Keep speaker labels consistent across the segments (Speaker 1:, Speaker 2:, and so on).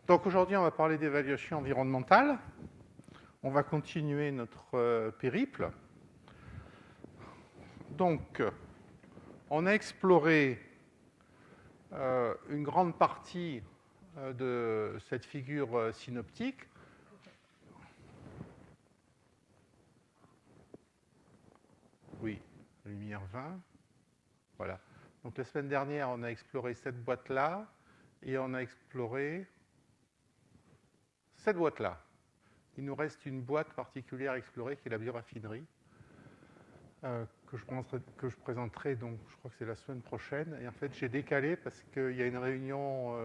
Speaker 1: Donc aujourd'hui, on va parler d'évaluation environnementale. On va continuer notre périple. Donc, on a exploré une grande partie de cette figure synoptique. Oui, lumière 20. Voilà. Donc la semaine dernière, on a exploré cette boîte-là et on a exploré cette boîte-là. Il nous reste une boîte particulière à explorer qui est la bioraffinerie, que je présenterai, donc je crois que c'est la semaine prochaine. Et en fait, j'ai décalé parce qu'il y a une réunion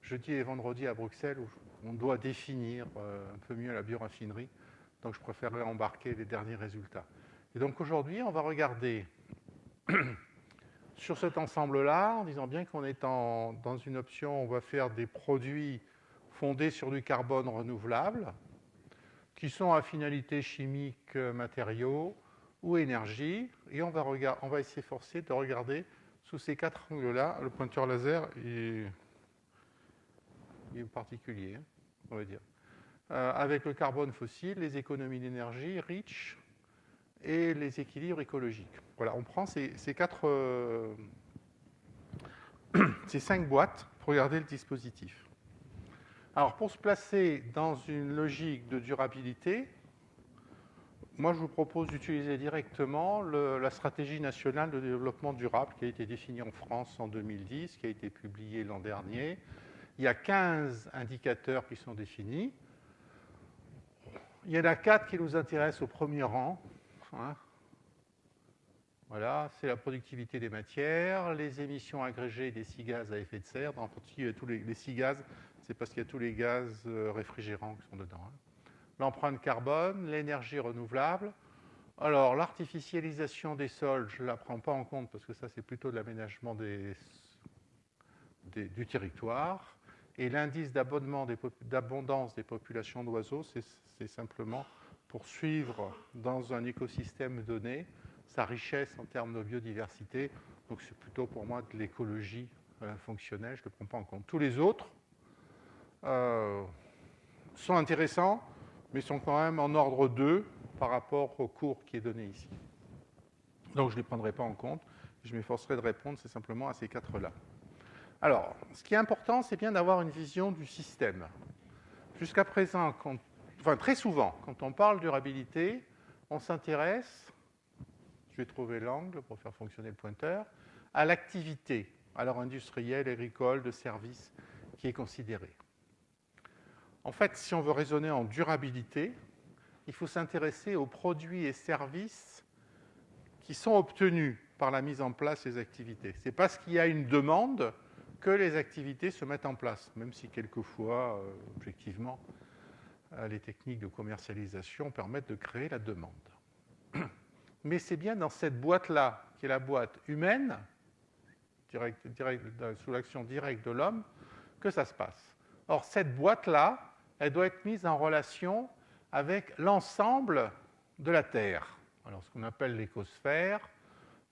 Speaker 1: jeudi et vendredi à Bruxelles où on doit définir un peu mieux la bioraffinerie. Donc je préférerais embarquer les derniers résultats. Et donc aujourd'hui, on va regarder sur cet ensemble-là, en disant bien qu'on est dans une option, on va faire des produits fondés sur du carbone renouvelable, qui sont à finalité chimique, matériaux ou énergie, et on va s'efforcer de regarder sous ces quatre angles-là. Le pointeur laser est particulier, hein, on va dire. Avec le carbone fossile, les économies d'énergie, REACH, et les équilibres écologiques. Voilà, on prend ces cinq boîtes pour regarder le dispositif. Alors, pour se placer dans une logique de durabilité, moi, je vous propose d'utiliser directement la stratégie nationale de développement durable qui a été définie en France en 2010, qui a été publiée l'an dernier. Il y a 15 indicateurs qui sont définis. Il y en a 4 qui nous intéressent au premier rang. Voilà, c'est la productivité des matières, les émissions agrégées des 6 gaz à effet de serre. En particulier, tous les 6 gaz, c'est parce qu'il y a tous les gaz réfrigérants qui sont dedans. L'empreinte carbone, l'énergie renouvelable. Alors, l'artificialisation des sols, je ne la prends pas en compte parce que ça, c'est plutôt de l'aménagement du territoire. Et l'indice d'abondance des populations d'oiseaux, c'est simplement pour suivre dans un écosystème donné sa richesse en termes de biodiversité. Donc, c'est plutôt pour moi de l'écologie fonctionnelle, je ne le prends pas en compte. Tous les autres sont intéressants, mais sont quand même en ordre 2 par rapport au cours qui est donné ici. Donc, je ne les prendrai pas en compte. Je m'efforcerai de répondre, c'est simplement à ces 4-là. Alors, ce qui est important, c'est bien d'avoir une vision du système. Jusqu'à présent, très souvent, quand on parle durabilité, on s'intéresse, je vais trouver l'angle pour faire fonctionner le pointeur, à l'activité, alors industrielle, agricole, de service, qui est considérée. En fait, si on veut raisonner en durabilité, il faut s'intéresser aux produits et services qui sont obtenus par la mise en place des activités. C'est parce qu'il y a une demande que les activités se mettent en place, même si quelquefois, objectivement, les techniques de commercialisation permettent de créer la demande. Mais c'est bien dans cette boîte-là, qui est la boîte humaine, sous l'action directe de l'homme, que ça se passe. Or, cette boîte-là, elle doit être mise en relation avec l'ensemble de la Terre. Alors, ce qu'on appelle l'écosphère,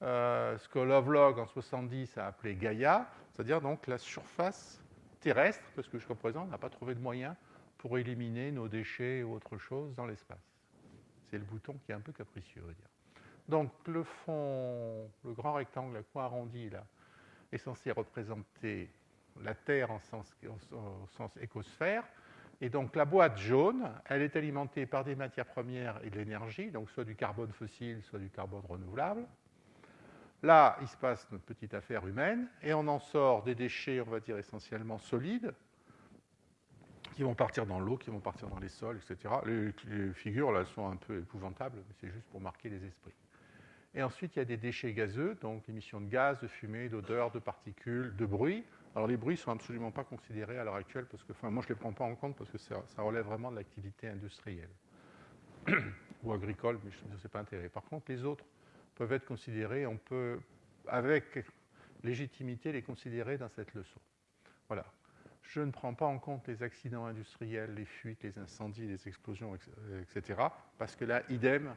Speaker 1: ce que Lovelock en 70 a appelé Gaïa, c'est-à-dire donc la surface terrestre, parce que jusqu'à présent, on n'a pas trouvé de moyen pour éliminer nos déchets ou autre chose dans l'espace. C'est le bouton qui est un peu capricieux, on va dire. Donc le fond, le grand rectangle à coin arrondi, là, est censé représenter la Terre au sens écosphère. Et donc la boîte jaune, elle est alimentée par des matières premières et de l'énergie, donc soit du carbone fossile, soit du carbone renouvelable. Là, il se passe notre petite affaire humaine, et on en sort des déchets, on va dire essentiellement solides, qui vont partir dans l'eau, qui vont partir dans les sols, etc. Les figures, là, sont un peu épouvantables, mais c'est juste pour marquer les esprits. Et ensuite, il y a des déchets gazeux, donc émissions de gaz, de fumée, d'odeur, de particules, de bruit. Alors, les bruits ne sont absolument pas considérés à l'heure actuelle, parce que, moi, je ne les prends pas en compte parce que ça relève vraiment de l'activité industrielle ou agricole, mais je ne sais pas intérêt. Par contre, les autres peuvent être considérés, on peut, avec légitimité, les considérer dans cette leçon. Voilà. Je ne prends pas en compte les accidents industriels, les fuites, les incendies, les explosions, etc. Parce que là, idem,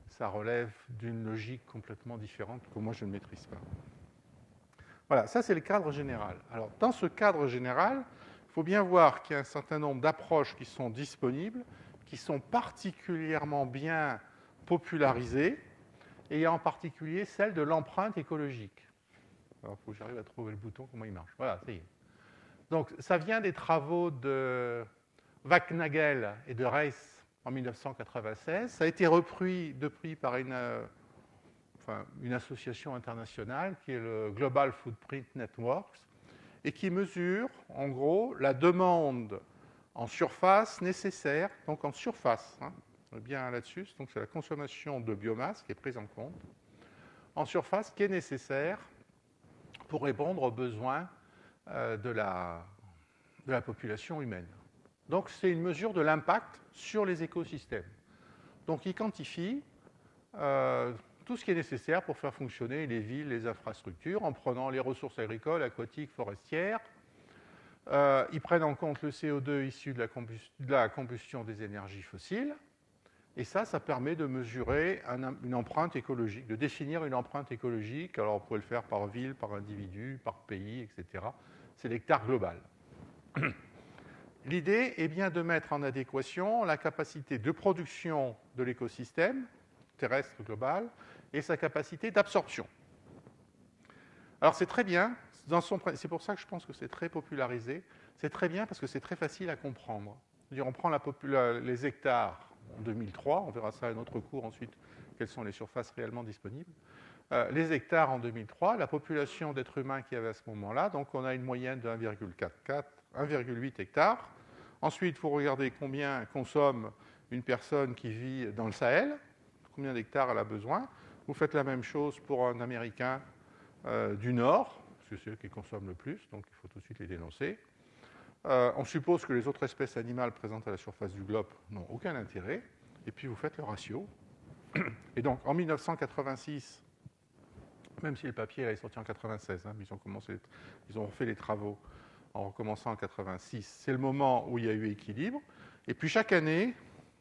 Speaker 1: ça relève d'une logique complètement différente que moi, je ne maîtrise pas. Voilà, ça, c'est le cadre général. Alors, dans ce cadre général, Il faut bien voir qu'il y a un certain nombre d'approches qui sont disponibles, qui sont particulièrement bien popularisées, et en particulier celle de l'empreinte écologique. Alors, il faut que j'arrive à trouver le bouton, comment il marche. Voilà, ça y est. Donc, ça vient des travaux de Wacknagel et de Reiss en 1996. Ça a été repris depuis par une association internationale qui est le Global Footprint Networks et qui mesure, en gros, la demande en surface nécessaire, donc en surface, on est bien là-dessus, donc c'est la consommation de biomasse qui est prise en compte, en surface qui est nécessaire pour répondre aux besoins de la population humaine. Donc c'est une mesure de l'impact sur les écosystèmes. Donc il quantifie tout ce qui est nécessaire pour faire fonctionner les villes, les infrastructures, en prenant les ressources agricoles, aquatiques, forestières. Ils prennent en compte le CO2 issu de la combustion des énergies fossiles. Et ça permet de mesurer une empreinte écologique, de définir une empreinte écologique. Alors, on pourrait le faire par ville, par individu, par pays, etc. C'est l'hectare global. L'idée est bien de mettre en adéquation la capacité de production de l'écosystème terrestre global et sa capacité d'absorption. Alors, c'est très bien. C'est pour ça que je pense que c'est très popularisé. C'est très bien parce que c'est très facile à comprendre. On prend les hectares en 2003, on verra ça à un autre cours ensuite, quelles sont les surfaces réellement disponibles. Les hectares en 2003, la population d'êtres humains qu'il y avait à ce moment-là, donc on a une moyenne de 1,8 hectares. Ensuite, il faut regarder combien consomme une personne qui vit dans le Sahel, combien d'hectares elle a besoin. Vous faites la même chose pour un Américain du Nord, parce que c'est eux qui consomment le plus, donc il faut tout de suite les dénoncer. On suppose que les autres espèces animales présentes à la surface du globe n'ont aucun intérêt, et puis vous faites le ratio. Et donc, en 1986, même si le papier est sorti en 1996, ils ont fait les travaux en recommençant en 1986, c'est le moment où il y a eu équilibre. Et puis chaque année,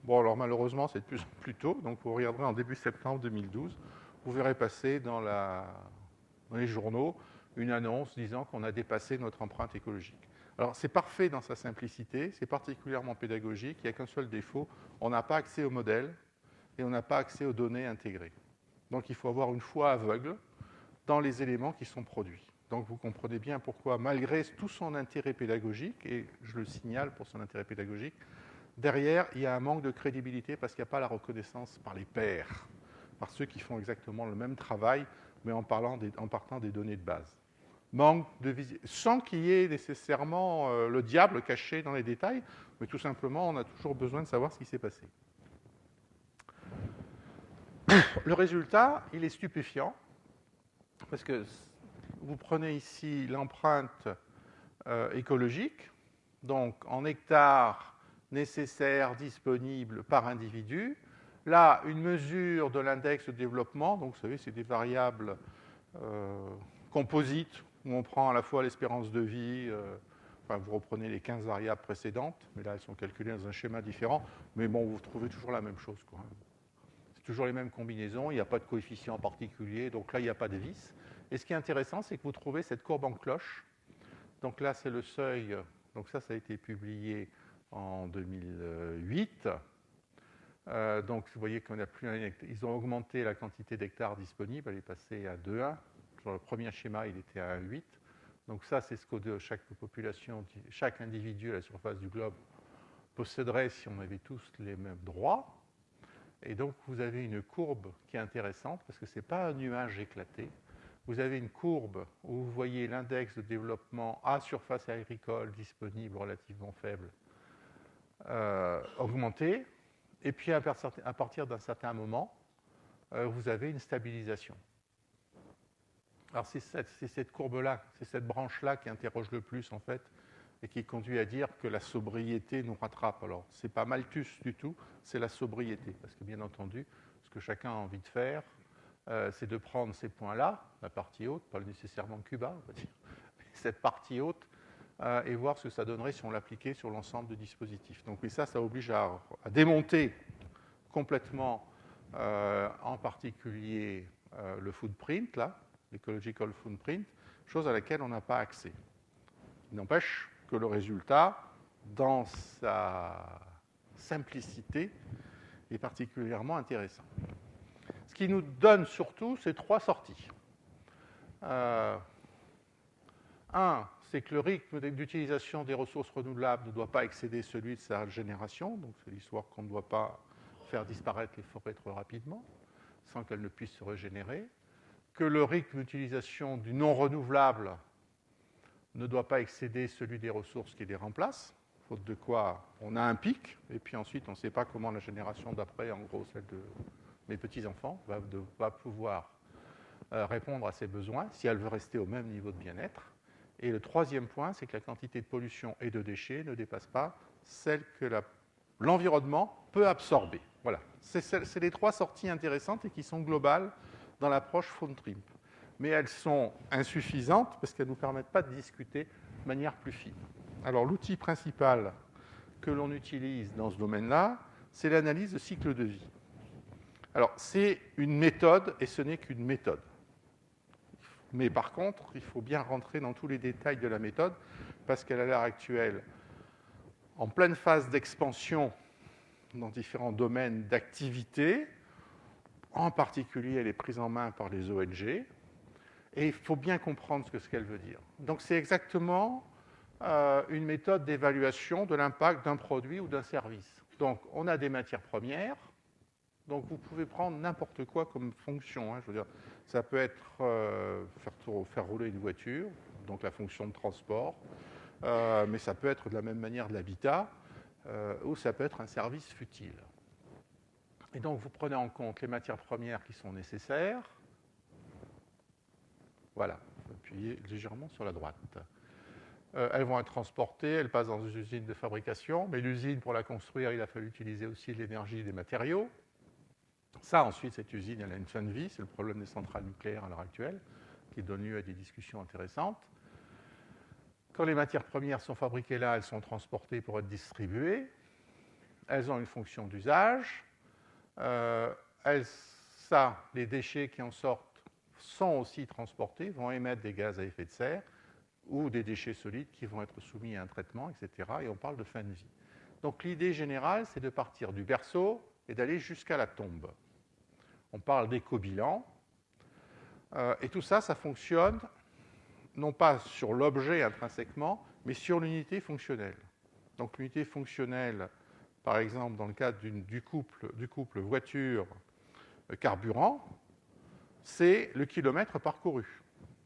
Speaker 1: bon alors malheureusement c'est de plus en plus tôt, donc vous regarderez en début septembre 2012, vous verrez passer dans les journaux une annonce disant qu'on a dépassé notre empreinte écologique. Alors, c'est parfait dans sa simplicité, c'est particulièrement pédagogique, il n'y a qu'un seul défaut, on n'a pas accès aux modèles et on n'a pas accès aux données intégrées. Donc, il faut avoir une foi aveugle dans les éléments qui sont produits. Donc, vous comprenez bien pourquoi, malgré tout son intérêt pédagogique, et je le signale pour son intérêt pédagogique, derrière, il y a un manque de crédibilité parce qu'il n'y a pas la reconnaissance par les pairs, par ceux qui font exactement le même travail, mais en partant des données de base. Manque de sans qu'il y ait nécessairement le diable caché dans les détails, mais tout simplement, on a toujours besoin de savoir ce qui s'est passé. Le résultat, il est stupéfiant, parce que vous prenez ici l'empreinte écologique, donc en hectares nécessaires, disponibles par individu. Là, une mesure de l'index de développement, donc vous savez, c'est des variables composites, où on prend à la fois l'espérance de vie, vous reprenez les 15 variables précédentes, mais là, elles sont calculées dans un schéma différent, mais bon, vous trouvez toujours la même chose, quoi. C'est toujours les mêmes combinaisons, il n'y a pas de coefficient particulier, donc là, il n'y a pas de vis. Et ce qui est intéressant, c'est que vous trouvez cette courbe en cloche. Donc là, c'est le seuil, donc ça a été publié en 2008. Donc, vous voyez qu'on n'a plus ils ont augmenté la quantité d'hectares disponibles, elle est passée à 2,1. Sur le premier schéma, il était à 1,8. Donc ça, c'est ce que chaque population, chaque individu à la surface du globe posséderait si on avait tous les mêmes droits. Et donc, vous avez une courbe qui est intéressante parce que ce n'est pas un nuage éclaté. Vous avez une courbe où vous voyez l'index de développement à surface agricole disponible relativement faible augmenter. Et puis, à partir d'un certain moment, vous avez une stabilisation. Alors, c'est cette courbe-là, c'est cette branche-là qui interroge le plus, en fait, et qui conduit à dire que la sobriété nous rattrape. Alors, ce n'est pas Malthus du tout, c'est la sobriété. Parce que, bien entendu, ce que chacun a envie de faire, c'est de prendre ces points-là, la partie haute, pas nécessairement Cuba, on va dire, cette partie haute, et voir ce que ça donnerait si on l'appliquait sur l'ensemble du dispositif. Donc, oui, ça oblige à démonter complètement, en particulier, le footprint, là, l'ecological footprint, chose à laquelle on n'a pas accès. Il n'empêche, que le résultat, dans sa simplicité, est particulièrement intéressant. Ce qui nous donne surtout ces 3 sorties. Un, c'est que le rythme d'utilisation des ressources renouvelables ne doit pas excéder celui de sa génération. Donc, c'est l'histoire qu'on ne doit pas faire disparaître les forêts trop rapidement, sans qu'elles ne puissent se régénérer. Que le rythme d'utilisation du non renouvelable ne doit pas excéder celui des ressources qui les remplacent, faute de quoi on a un pic, et puis ensuite on ne sait pas comment la génération d'après, en gros celle de mes petits-enfants, va pouvoir répondre à ses besoins si elle veut rester au même niveau de bien-être. Et le troisième point, c'est que la quantité de pollution et de déchets ne dépasse pas celle que l'environnement peut absorber. Voilà, c'est les 3 sorties intéressantes et qui sont globales dans l'approche Faune-Trimp. Mais elles sont insuffisantes parce qu'elles ne nous permettent pas de discuter de manière plus fine. Alors l'outil principal que l'on utilise dans ce domaine-là, c'est l'analyse de cycle de vie. Alors c'est une méthode et ce n'est qu'une méthode. Mais par contre, il faut bien rentrer dans tous les détails de la méthode parce qu'à l'heure actuelle, en pleine phase d'expansion dans différents domaines d'activité, en particulier elle est prise en main par les ONG, et il faut bien comprendre ce qu'elle veut dire. Donc c'est exactement une méthode d'évaluation de l'impact d'un produit ou d'un service. Donc on a des matières premières, donc vous pouvez prendre n'importe quoi comme fonction. Je veux dire, ça peut être faire rouler une voiture, donc la fonction de transport, mais ça peut être de la même manière de l'habitat, ou ça peut être un service futile. Et donc vous prenez en compte les matières premières qui sont nécessaires. Voilà, appuyez légèrement sur la droite. Elles vont être transportées, elles passent dans une usine de fabrication, mais l'usine, pour la construire, il a fallu utiliser aussi l'énergie des matériaux. Ça, ensuite, cette usine, elle a une fin de vie, c'est le problème des centrales nucléaires à l'heure actuelle, qui donne lieu à des discussions intéressantes. Quand les matières premières sont fabriquées là, elles sont transportées pour être distribuées. Elles ont une fonction d'usage. Les déchets qui en sortent sont aussi transportés, vont émettre des gaz à effet de serre ou des déchets solides qui vont être soumis à un traitement, etc. Et on parle de fin de vie. Donc l'idée générale, c'est de partir du berceau et d'aller jusqu'à la tombe. On parle d'éco-bilan. Et tout ça, ça fonctionne non pas sur l'objet intrinsèquement, mais sur l'unité fonctionnelle. Donc l'unité fonctionnelle, par exemple, dans le cadre du couple voiture-carburant, c'est le kilomètre parcouru.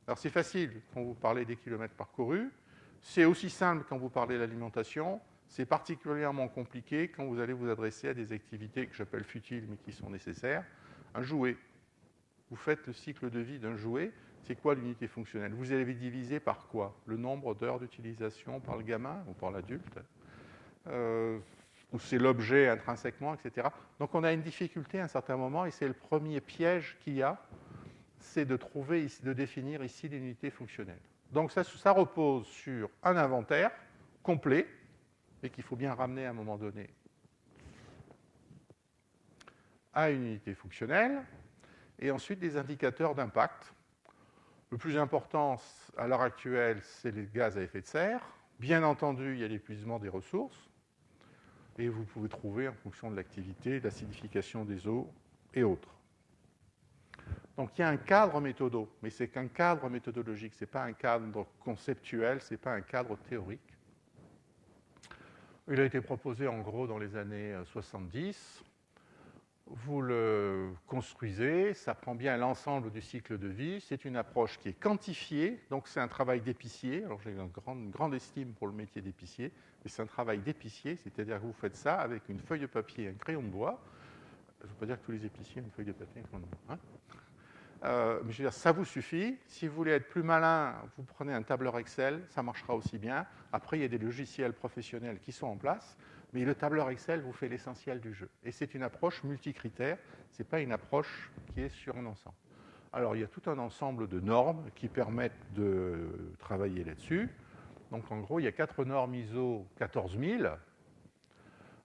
Speaker 1: Alors c'est facile quand vous parlez des kilomètres parcourus, c'est aussi simple quand vous parlez de l'alimentation, c'est particulièrement compliqué quand vous allez vous adresser à des activités que j'appelle futiles mais qui sont nécessaires. Un jouet. Vous faites le cycle de vie d'un jouet, c'est quoi l'unité fonctionnelle? Vous allez diviser par quoi? Le nombre d'heures d'utilisation par le gamin ou par l'adulte, ou c'est l'objet intrinsèquement, etc. Donc on a une difficulté à un certain moment, et c'est le premier piège qu'il y a, c'est de définir ici l'unité fonctionnelle. Donc ça repose sur un inventaire complet, et qu'il faut bien ramener à un moment donné à une unité fonctionnelle, et ensuite des indicateurs d'impact. Le plus important à l'heure actuelle, c'est les gaz à effet de serre. Bien entendu, il y a l'épuisement des ressources, et vous pouvez trouver en fonction de l'activité, l'acidification des eaux et autres. Donc il y a un cadre méthodo, mais c'est qu'un cadre méthodologique, ce n'est pas un cadre conceptuel, ce n'est pas un cadre théorique. Il a été proposé en gros dans les années 70. Vous le construisez, ça prend bien l'ensemble du cycle de vie. C'est une approche qui est quantifiée, donc c'est un travail d'épicier. Alors j'ai une grande estime pour le métier d'épicier, mais c'est un travail d'épicier, c'est-à-dire que vous faites ça avec une feuille de papier et un crayon de bois. Je ne veux pas dire que tous les épiciers ont une feuille de papier et un crayon de bois. Mais je veux dire, ça vous suffit. Si vous voulez être plus malin, vous prenez un tableur Excel, ça marchera aussi bien. Après, il y a des logiciels professionnels qui sont en place, mais le tableur Excel vous fait l'essentiel du jeu. Et c'est une approche multicritère, ce n'est pas une approche qui est sur un ensemble. Alors, il y a tout un ensemble de normes qui permettent de travailler là-dessus. Donc, en gros, il y a 4 normes ISO 14000.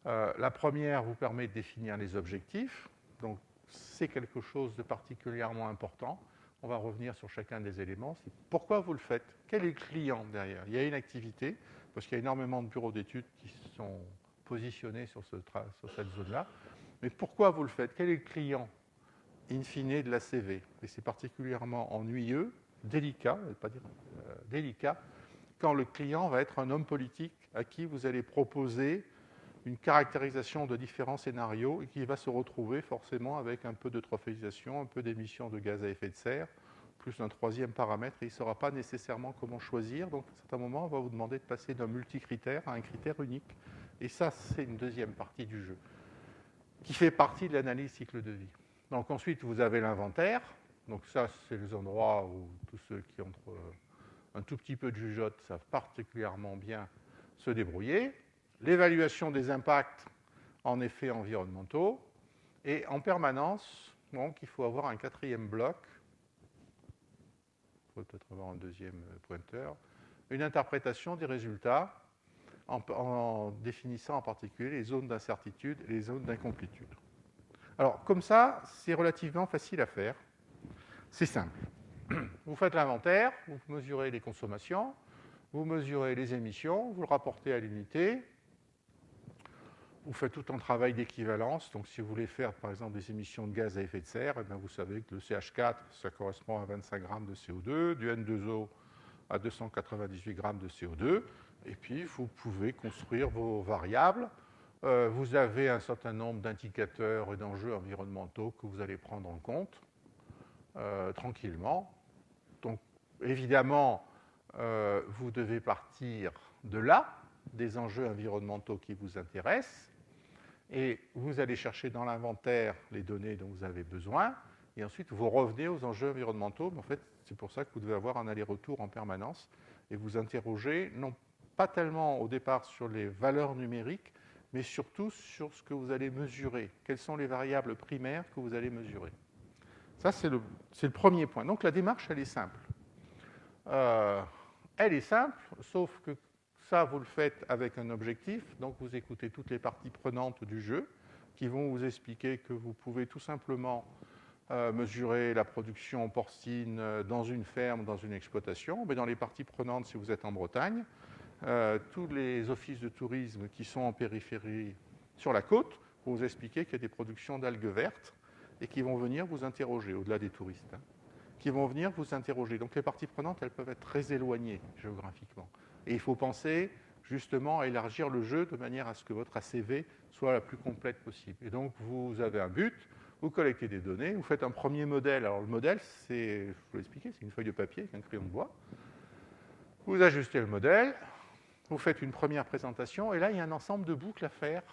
Speaker 1: La première vous permet de définir les objectifs. Donc, c'est quelque chose de particulièrement important. On va revenir sur chacun des éléments. C'est pourquoi vous le faites? Quel est le client derrière? Il y a une activité. parce qu'il y a énormément de bureaux d'études qui sont positionnés sur cette zone-là. Mais pourquoi vous le faites? Quel est le client in fine de l'ACV? Et c'est particulièrement ennuyeux, délicat, je ne vais pas dire délicat, quand le client va être un homme politique à qui vous allez proposer une caractérisation de différents scénarios et qui va se retrouver forcément avec un peu de trophéisation, un peu d'émissions de gaz à effet de serre, plus un troisième paramètre, et il ne saura pas nécessairement comment choisir. Donc, à un certain moment, on va vous demander de passer d'un multicritère à un critère unique. Et ça, c'est une deuxième partie du jeu, qui fait partie de l'analyse cycle de vie. Donc, ensuite, vous avez l'inventaire. Donc, ça, c'est les endroits où tous ceux qui ont un tout petit peu de jugeote savent particulièrement bien se débrouiller. L'évaluation des impacts en effets environnementaux. Et en permanence, donc, il faut avoir un quatrième bloc. Il faut peut-être avoir un deuxième pointeur. Une interprétation des résultats en définissant en particulier les zones d'incertitude et les zones d'incomplétude. Alors, comme ça, c'est relativement facile à faire. C'est simple. Vous faites l'inventaire, vous mesurez les consommations, vous mesurez les émissions, vous le rapportez à l'unité. Vous faites tout un travail d'équivalence. Donc, si vous voulez faire, par exemple, des émissions de gaz à effet de serre, eh bien, vous savez que le CH4, ça correspond à 25 grammes de CO2, du N2O à 298 grammes de CO2. Et puis, vous pouvez construire vos variables. Vous avez un certain nombre d'indicateurs et d'enjeux environnementaux que vous allez prendre en compte tranquillement. Donc, évidemment, vous devez partir de là, des enjeux environnementaux qui vous intéressent, et vous allez chercher dans l'inventaire les données dont vous avez besoin, et ensuite vous revenez aux enjeux environnementaux. Mais en fait, c'est pour ça que vous devez avoir un aller-retour en permanence, et vous interrogez, non pas tellement au départ sur les valeurs numériques, mais surtout sur ce que vous allez mesurer. Quelles sont les variables primaires que vous allez mesurer? Ça, c'est le premier point. Donc la démarche, elle est simple. Elle est simple, sauf que ça, vous le faites avec un objectif. Donc vous écoutez toutes les parties prenantes du jeu qui vont vous expliquer que vous pouvez tout simplement mesurer la production porcine dans une ferme, dans une exploitation. Mais dans les parties prenantes, si vous êtes en Bretagne, tous les offices de tourisme qui sont en périphérie sur la côte vont vous expliquer qu'il y a des productions d'algues vertes et qui vont venir vous interroger, au-delà des touristes, qui vont venir vous interroger. Donc les parties prenantes, elles peuvent être très éloignées géographiquement. Et il faut penser justement à élargir le jeu de manière à ce que votre ACV soit la plus complète possible. Et donc vous avez un but, vous collectez des données, vous faites un premier modèle. Alors le modèle, c'est, je vous l'expliquer, c'est une feuille de papier avec un crayon de bois. Vous ajustez le modèle, vous faites une première présentation, et là il y a un ensemble de boucles à faire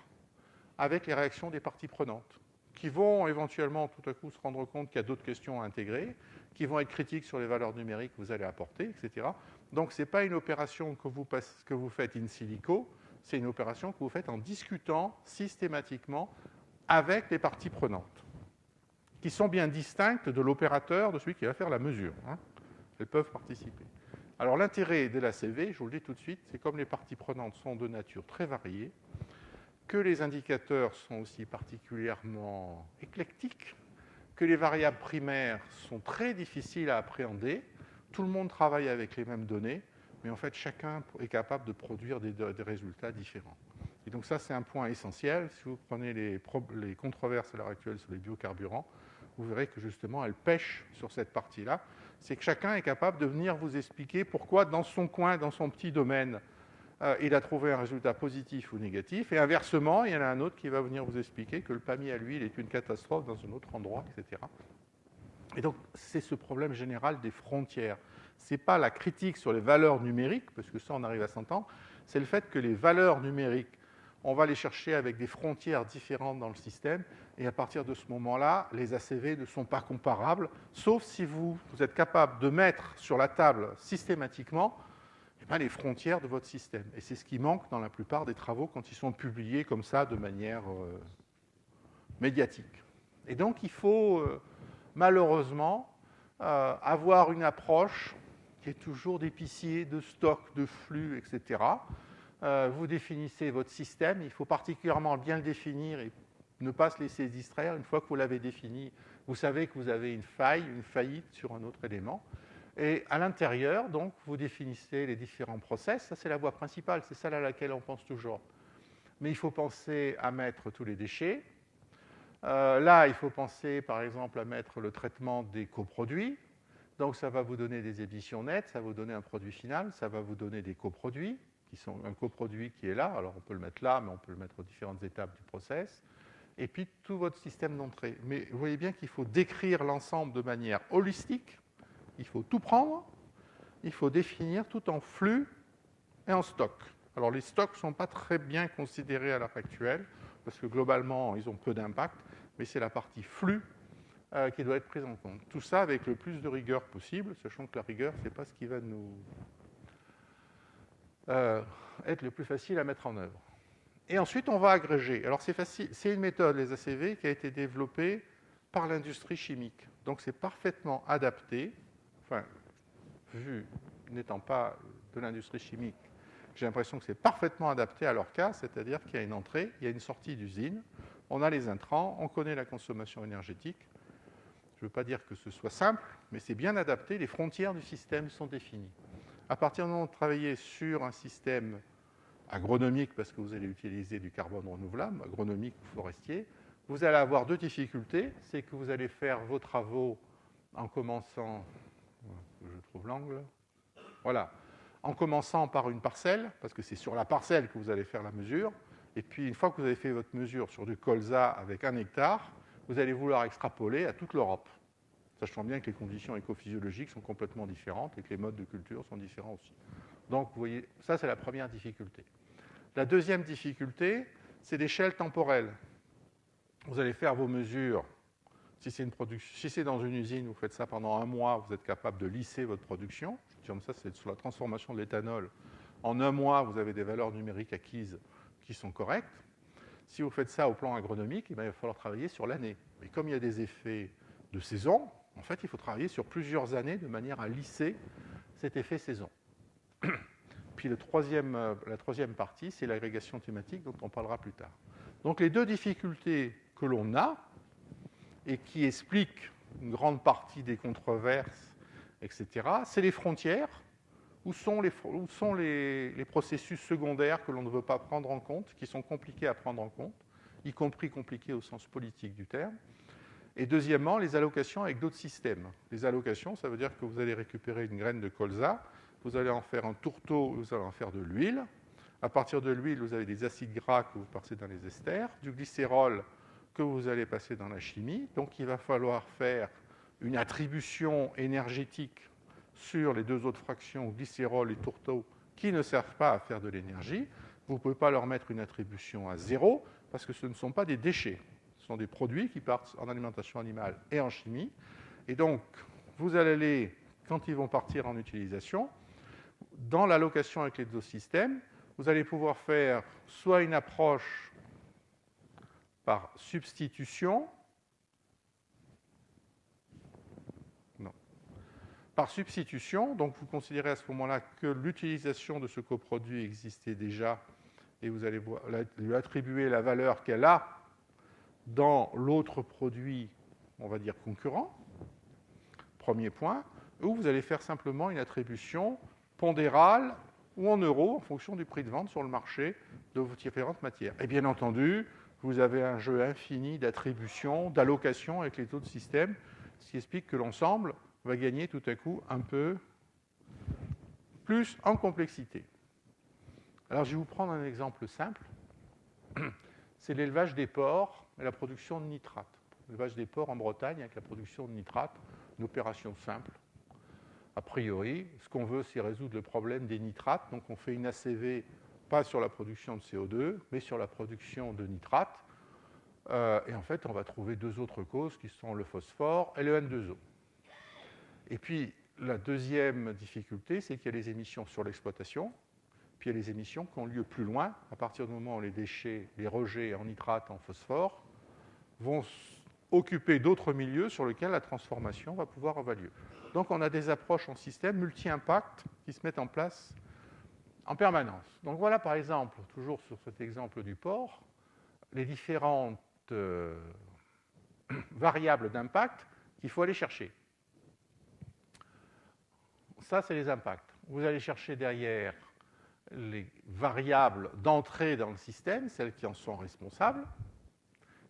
Speaker 1: avec les réactions des parties prenantes, qui vont éventuellement tout à coup se rendre compte qu'il y a d'autres questions à intégrer, qui vont être critiques sur les valeurs numériques que vous allez apporter, etc. Donc, ce n'est pas une opération que vous faites in silico, c'est une opération que vous faites en discutant systématiquement avec les parties prenantes, qui sont bien distinctes de l'opérateur, de celui qui va faire la mesure. Elles peuvent participer. Alors, l'intérêt de l'ACV, je vous le dis tout de suite, c'est comme les parties prenantes sont de nature très variée, que les indicateurs sont aussi particulièrement éclectiques, que les variables primaires sont très difficiles à appréhender. Tout le monde travaille avec les mêmes données, mais en fait, chacun est capable de produire des résultats différents. Et donc ça, c'est un point essentiel. Si vous prenez les controverses à l'heure actuelle sur les biocarburants, vous verrez que justement, elles pêchent sur cette partie-là. C'est que chacun est capable de venir vous expliquer pourquoi, dans son coin, dans son petit domaine, il a trouvé un résultat positif ou négatif, et inversement, il y en a un autre qui va venir vous expliquer que le PAMI à l'huile est une catastrophe dans un autre endroit, etc. Et donc, c'est ce problème général des frontières. Ce n'est pas la critique sur les valeurs numériques, parce que ça, on arrive à s'entendre, c'est le fait que les valeurs numériques, on va les chercher avec des frontières différentes dans le système, et à partir de ce moment-là, les ACV ne sont pas comparables, sauf si vous êtes capable de mettre sur la table systématiquement les frontières de votre système. Et c'est ce qui manque dans la plupart des travaux quand ils sont publiés comme ça, de manière médiatique. Et donc, il faut malheureusement avoir une approche qui est toujours d'épicier, de stock, de flux, etc. Vous définissez votre système, il faut particulièrement bien le définir et ne pas se laisser distraire. Une fois que vous l'avez défini, vous savez que vous avez une faille, une faillite sur un autre élément. Et à l'intérieur, donc, vous définissez les différents process. Ça, c'est la voie principale, c'est celle à laquelle on pense toujours. Mais il faut penser à mettre tous les déchets. Là, il faut penser, par exemple, à mettre le traitement des coproduits. Donc, ça va vous donner des émissions nettes, ça va vous donner un produit final, ça va vous donner des coproduits, qui sont un coproduit qui est là. Alors, on peut le mettre là, mais on peut le mettre aux différentes étapes du process. Et puis, tout votre système d'entrée. Mais vous voyez bien qu'il faut décrire l'ensemble de manière holistique. Il faut tout prendre. Il faut définir tout en flux et en stock. Alors, les stocks ne sont pas très bien considérés à l'heure actuelle, parce que globalement, ils ont peu d'impact, mais c'est la partie flux qui doit être prise en compte. Tout ça avec le plus de rigueur possible, sachant que la rigueur, ce n'est pas ce qui va nous être le plus facile à mettre en œuvre. Et ensuite, on va agréger. Alors, c'est facile, c'est une méthode, les ACV, qui a été développée par l'industrie chimique. Donc, c'est parfaitement adapté, enfin, vu n'étant pas de l'industrie chimique, j'ai l'impression que c'est parfaitement adapté à leur cas, c'est-à-dire qu'il y a une entrée, il y a une sortie d'usine, on a les intrants, on connaît la consommation énergétique. Je ne veux pas dire que ce soit simple, mais c'est bien adapté, les frontières du système sont définies. À partir du moment où vous travaillez sur un système agronomique, parce que vous allez utiliser du carbone renouvelable, agronomique ou forestier, vous allez avoir deux difficultés. C'est que vous allez faire vos travaux en commençant... Je trouve l'angle. Voilà. En commençant par une parcelle, parce que c'est sur la parcelle que vous allez faire la mesure. Et puis, une fois que vous avez fait votre mesure sur du colza avec 1 hectare, vous allez vouloir extrapoler à toute l'Europe. Sachant bien que les conditions écophysiologiques sont complètement différentes et que les modes de culture sont différents aussi. Donc, vous voyez, ça, c'est la première difficulté. La deuxième difficulté, c'est l'échelle temporelle. Vous allez faire vos mesures. Si c'est dans une usine, vous faites ça pendant 1 mois, vous êtes capable de lisser votre production. Je dis comme ça, c'est sur la transformation de l'éthanol. En 1 mois, vous avez des valeurs numériques acquises qui sont correctes. Si vous faites ça au plan agronomique, il va falloir travailler sur l'année. Mais comme il y a des effets de saison, en fait, il faut travailler sur plusieurs années de manière à lisser cet effet saison. Puis la troisième partie, c'est l'agrégation thématique, dont on parlera plus tard. Donc les deux difficultés que l'on a, et qui expliquent une grande partie des controverses, etc., c'est les frontières. Où sont les processus secondaires que l'on ne veut pas prendre en compte, qui sont compliqués à prendre en compte, y compris compliqués au sens politique du terme. Et deuxièmement, les allocations avec d'autres systèmes. Les allocations, ça veut dire que vous allez récupérer une graine de colza, vous allez en faire un tourteau, vous allez en faire de l'huile. À partir de l'huile, vous avez des acides gras que vous passez dans les esters, du glycérol que vous allez passer dans la chimie. Donc il va falloir faire une attribution énergétique sur les deux autres fractions, glycérol et tourteau, qui ne servent pas à faire de l'énergie. Vous ne pouvez pas leur mettre une attribution à 0, parce que ce ne sont pas des déchets. Ce sont des produits qui partent en alimentation animale et en chimie. Et donc, vous allez, quand ils vont partir en utilisation, dans l'allocation avec les deux systèmes, vous allez pouvoir faire soit une approche par substitution, donc vous considérez à ce moment-là que l'utilisation de ce coproduit existait déjà et vous allez lui attribuer la valeur qu'elle a dans l'autre produit, on va dire concurrent, premier point, ou vous allez faire simplement une attribution pondérale ou en euros en fonction du prix de vente sur le marché de vos différentes matières. Et bien entendu, vous avez un jeu infini d'attribution, d'allocation avec les autres systèmes, ce qui explique que l'ensemble va gagner tout à coup un peu plus en complexité. Alors, je vais vous prendre un exemple simple. C'est l'élevage des porcs et la production de nitrates. L'élevage des porcs en Bretagne avec la production de nitrates, une opération simple. A priori, ce qu'on veut, c'est résoudre le problème des nitrates. Donc, on fait une ACV, pas sur la production de CO2, mais sur la production de nitrates. Et en fait, on va trouver deux autres causes qui sont le phosphore et le N2O. Et puis, la deuxième difficulté, c'est qu'il y a les émissions sur l'exploitation, puis il y a les émissions qui ont lieu plus loin, à partir du moment où les déchets, les rejets en nitrate, en phosphore, vont occuper d'autres milieux sur lesquels la transformation va pouvoir avoir lieu. Donc, on a des approches en système multi-impact qui se mettent en place en permanence. Donc, voilà, par exemple, toujours sur cet exemple du porc, les différentes variables d'impact qu'il faut aller chercher. ça, c'est les impacts. Vous allez chercher derrière les variables d'entrée dans le système, celles qui en sont responsables,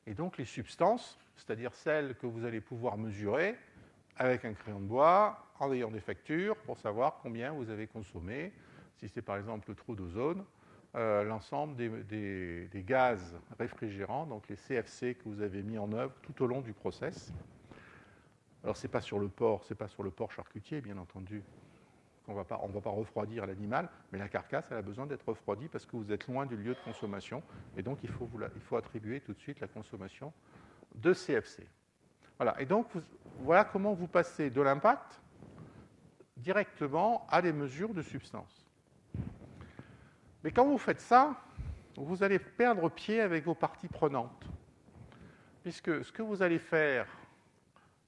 Speaker 1: et donc les substances, c'est-à-dire celles que vous allez pouvoir mesurer avec un crayon de bois, en ayant des factures, pour savoir combien vous avez consommé, si c'est par exemple le trou d'ozone, l'ensemble des gaz réfrigérants, donc les CFC que vous avez mis en œuvre tout au long du process. Alors c'est pas sur le porc charcutier, bien entendu. On ne va pas refroidir l'animal, mais la carcasse elle a besoin d'être refroidie parce que vous êtes loin du lieu de consommation, et donc il faut attribuer tout de suite la consommation de CFC. Voilà, et donc voilà comment vous passez de l'impact directement à des mesures de substance. Mais quand vous faites ça, vous allez perdre pied avec vos parties prenantes, puisque ce que vous allez faire,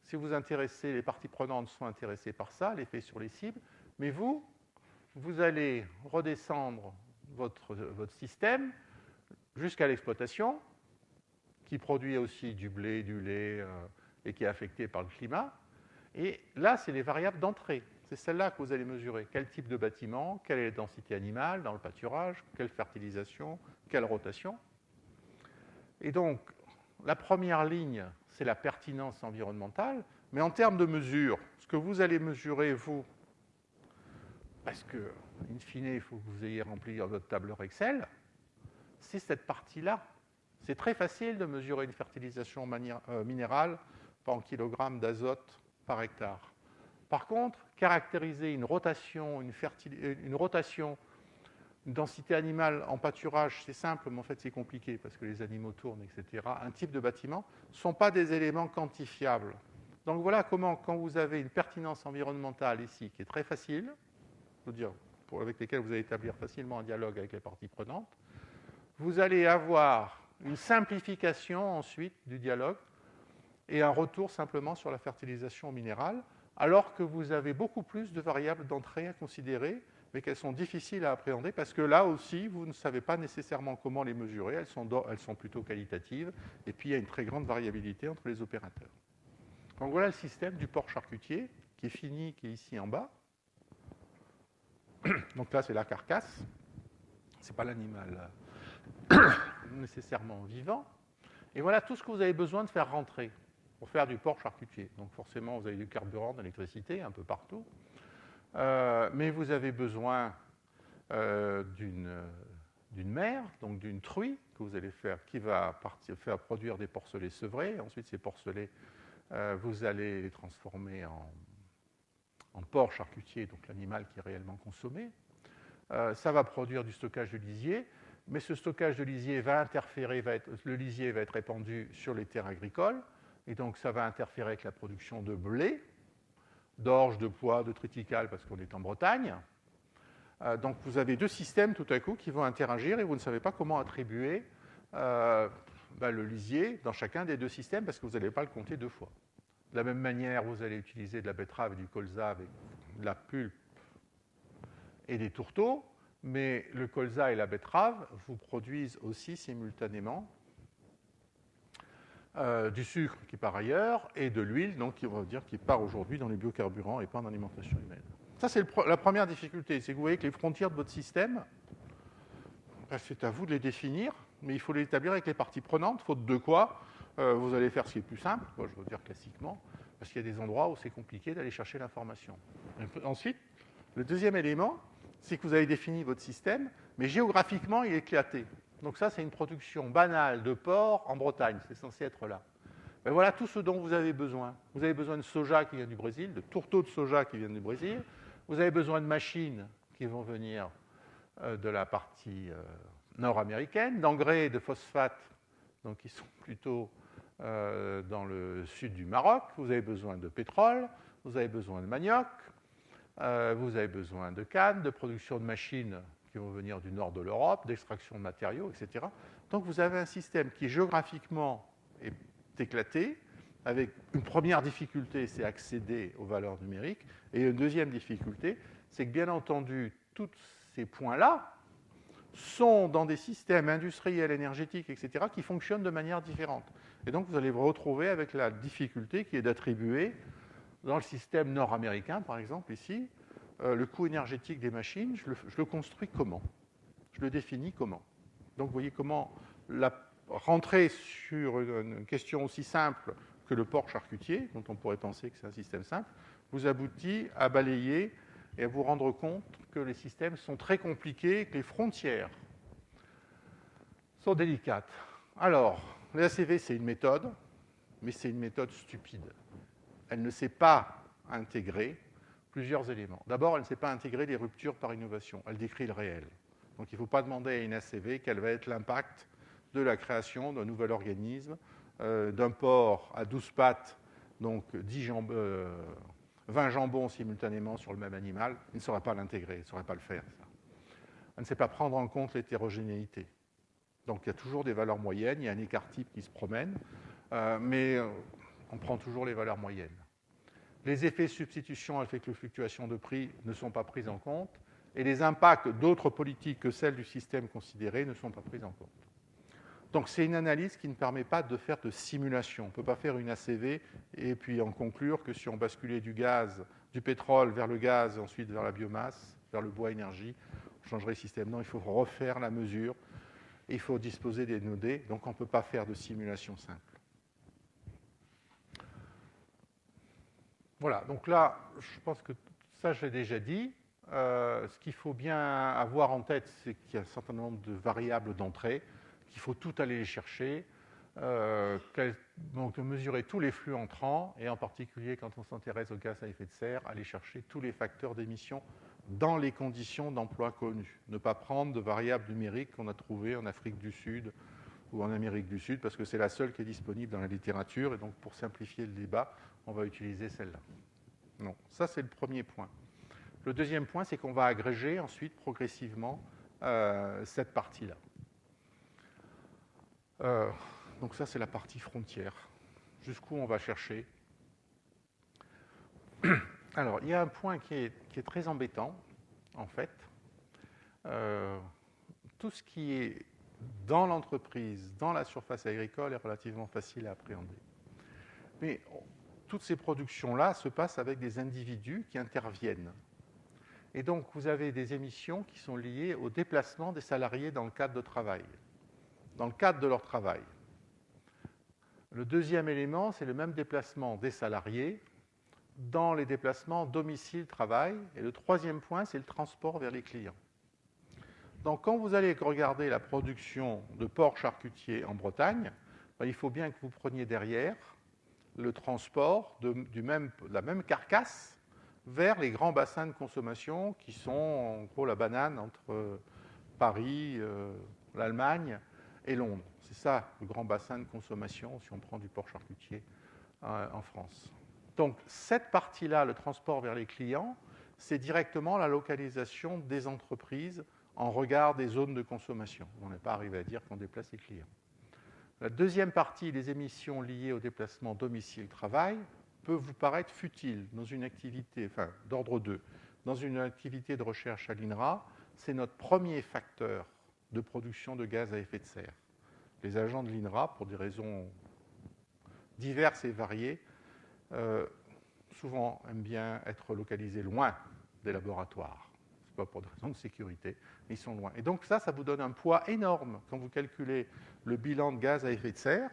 Speaker 1: si vous intéressez, les parties prenantes sont intéressées par ça, l'effet sur les cibles, mais vous allez redescendre votre système jusqu'à l'exploitation, qui produit aussi du blé, du lait, et qui est affecté par le climat. Et là, c'est les variables d'entrée. C'est celle-là que vous allez mesurer. Quel type de bâtiment, quelle est la densité animale dans le pâturage, quelle fertilisation, quelle rotation. Et donc, la première ligne, c'est la pertinence environnementale. Mais en termes de mesure, ce que vous allez mesurer, vous, parce que, in fine, il faut que vous ayez rempli votre tableur Excel, c'est cette partie-là. C'est très facile de mesurer une fertilisation minérale en kilogrammes d'azote par hectare. Par contre, caractériser une rotation, une densité animale en pâturage, c'est simple, mais en fait c'est compliqué parce que les animaux tournent, etc. Un type de bâtiment ne sont pas des éléments quantifiables. Donc voilà comment, quand vous avez une pertinence environnementale ici, qui est très facile, avec lesquelles vous allez établir facilement un dialogue avec les parties prenantes, vous allez avoir une simplification ensuite du dialogue et un retour simplement sur la fertilisation minérale, alors que vous avez beaucoup plus de variables d'entrée à considérer, mais qu'elles sont difficiles à appréhender parce que là aussi, vous ne savez pas nécessairement comment les mesurer, elles sont plutôt qualitatives, et puis il y a une très grande variabilité entre les opérateurs. Donc voilà le système du porc charcutier qui est fini, qui est ici en bas. Donc là, c'est la carcasse, ce n'est pas l'animal nécessairement vivant. Et voilà tout ce que vous avez besoin de faire rentrer pour faire du porc charcutier. Donc forcément, vous avez du carburant, de l'électricité un peu partout. Mais vous avez besoin d'une mère, donc d'une truie que vous allez faire, qui va faire produire des porcelets sevrés. Ensuite, ces porcelets, vous allez les transformer en porc charcutier, donc l'animal qui est réellement consommé. Ça va produire du stockage de lisier, mais ce stockage de lisier va interférer, le lisier va être répandu sur les terres agricoles, et donc ça va interférer avec la production de blé, d'orge, de pois, de triticale, parce qu'on est en Bretagne. Donc vous avez deux systèmes tout à coup qui vont interagir, et vous ne savez pas comment attribuer le lisier dans chacun des deux systèmes, parce que vous n'allez pas le compter deux fois. De la même manière, vous allez utiliser de la betterave et du colza avec de la pulpe et des tourteaux, mais le colza et la betterave vous produisent aussi simultanément du sucre qui part ailleurs et de l'huile, donc qui part aujourd'hui dans les biocarburants et pas en alimentation humaine. Ça, c'est la première difficulté, c'est que vous voyez que les frontières de votre système, c'est à vous de les définir, mais il faut les établir avec les parties prenantes, faute de quoi vous allez faire ce qui est plus simple, je veux dire classiquement, parce qu'il y a des endroits où c'est compliqué d'aller chercher l'information. Ensuite, le deuxième élément, c'est que vous avez défini votre système, mais géographiquement, il est éclaté. Donc ça, c'est une production banale de porc en Bretagne, c'est censé être là. Ben voilà tout ce dont vous avez besoin. Vous avez besoin de soja qui vient du Brésil, de tourteaux de soja qui viennent du Brésil, vous avez besoin de machines qui vont venir de la partie nord-américaine, d'engrais et de phosphates, donc qui sont plutôt dans le sud du Maroc, vous avez besoin de pétrole, vous avez besoin de manioc, vous avez besoin de canne, de production de machines qui vont venir du nord de l'Europe, d'extraction de matériaux, etc. Donc vous avez un système qui géographiquement est éclaté, avec une première difficulté, c'est accéder aux valeurs numériques, et une deuxième difficulté, c'est que bien entendu, tous ces points-là sont dans des systèmes industriels, énergétiques, etc., qui fonctionnent de manière différente. Et donc vous allez vous retrouver avec la difficulté qui est d'attribuer, dans le système nord-américain, par exemple, ici, le coût énergétique des machines, je le construis comment? Je le définis comment? Donc, vous voyez comment rentrer sur une question aussi simple que le porc charcutier, dont on pourrait penser que c'est un système simple, vous aboutit à balayer et à vous rendre compte que les systèmes sont très compliqués, que les frontières sont délicates. Alors, l'ACV, c'est une méthode, mais c'est une méthode stupide. Elle ne sait pas intégrer plusieurs éléments. D'abord, elle ne sait pas intégrer les ruptures par innovation. Elle décrit le réel. Donc, il ne faut pas demander à une ACV quel va être l'impact de la création d'un nouvel organisme, d'un porc à 12 pattes, donc 20 jambons simultanément sur le même animal. Il ne saura pas l'intégrer, il ne saurait pas le faire. Ça. Elle ne sait pas prendre en compte l'hétérogénéité. Donc, il y a toujours des valeurs moyennes, il y a un écart type qui se promène, mais on prend toujours les valeurs moyennes. Les effets de substitution avec les fluctuations de prix ne sont pas pris en compte, et les impacts d'autres politiques que celles du système considéré ne sont pas pris en compte. Donc, c'est une analyse qui ne permet pas de faire de simulation. On ne peut pas faire une ACV et puis en conclure que si on basculait du pétrole vers le gaz, ensuite vers la biomasse, vers le bois énergie, on changerait le système. Non, il faut refaire la mesure. Il faut disposer des données, donc on ne peut pas faire de simulation simple. Voilà, donc là, je pense que ça, je l'ai déjà dit. Ce qu'il faut bien avoir en tête, c'est qu'il y a un certain nombre de variables d'entrée, qu'il faut tout aller les chercher, donc de mesurer tous les flux entrants, et en particulier, quand on s'intéresse aux gaz à effet de serre, aller chercher tous les facteurs d'émission dans les conditions d'emploi connues. Ne pas prendre de variables numériques qu'on a trouvées en Afrique du Sud ou en Amérique du Sud, parce que c'est la seule qui est disponible dans la littérature, et donc pour simplifier le débat, on va utiliser celle-là. Non, ça c'est le premier point. Le deuxième point, c'est qu'on va agréger ensuite progressivement cette partie-là. Donc ça, c'est la partie frontière. Jusqu'où on va chercher. Alors, il y a un point qui est très embêtant, en fait. Tout ce qui est dans l'entreprise, dans la surface agricole, est relativement facile à appréhender. Mais toutes ces productions-là se passent avec des individus qui interviennent. Et donc, vous avez des émissions qui sont liées au déplacement des salariés dans le cadre de travail, dans le cadre de leur travail. Le deuxième élément, c'est le même déplacement des salariés dans les déplacements domicile-travail. Et le troisième point, c'est le transport vers les clients. Donc, quand vous allez regarder la production de porc charcutier en Bretagne, il faut bien que vous preniez derrière le transport de la même carcasse vers les grands bassins de consommation qui sont en gros la banane entre Paris, l'Allemagne et Londres. C'est ça le grand bassin de consommation si on prend du porc charcutier en France. Donc cette partie-là, le transport vers les clients, c'est directement la localisation des entreprises en regard des zones de consommation. On n'est pas arrivé à dire qu'on déplace les clients. La deuxième partie, les émissions liées au déplacement domicile-travail, peut vous paraître futile dans une activité, d'ordre 2. Dans une activité de recherche à l'INRA, c'est notre premier facteur de production de gaz à effet de serre. Les agents de l'INRA, pour des raisons diverses et variées, souvent aiment bien être localisés loin des laboratoires. Ce n'est pas pour des raisons de sécurité, mais ils sont loin. Et donc ça vous donne un poids énorme quand vous calculez le bilan de gaz à effet de serre,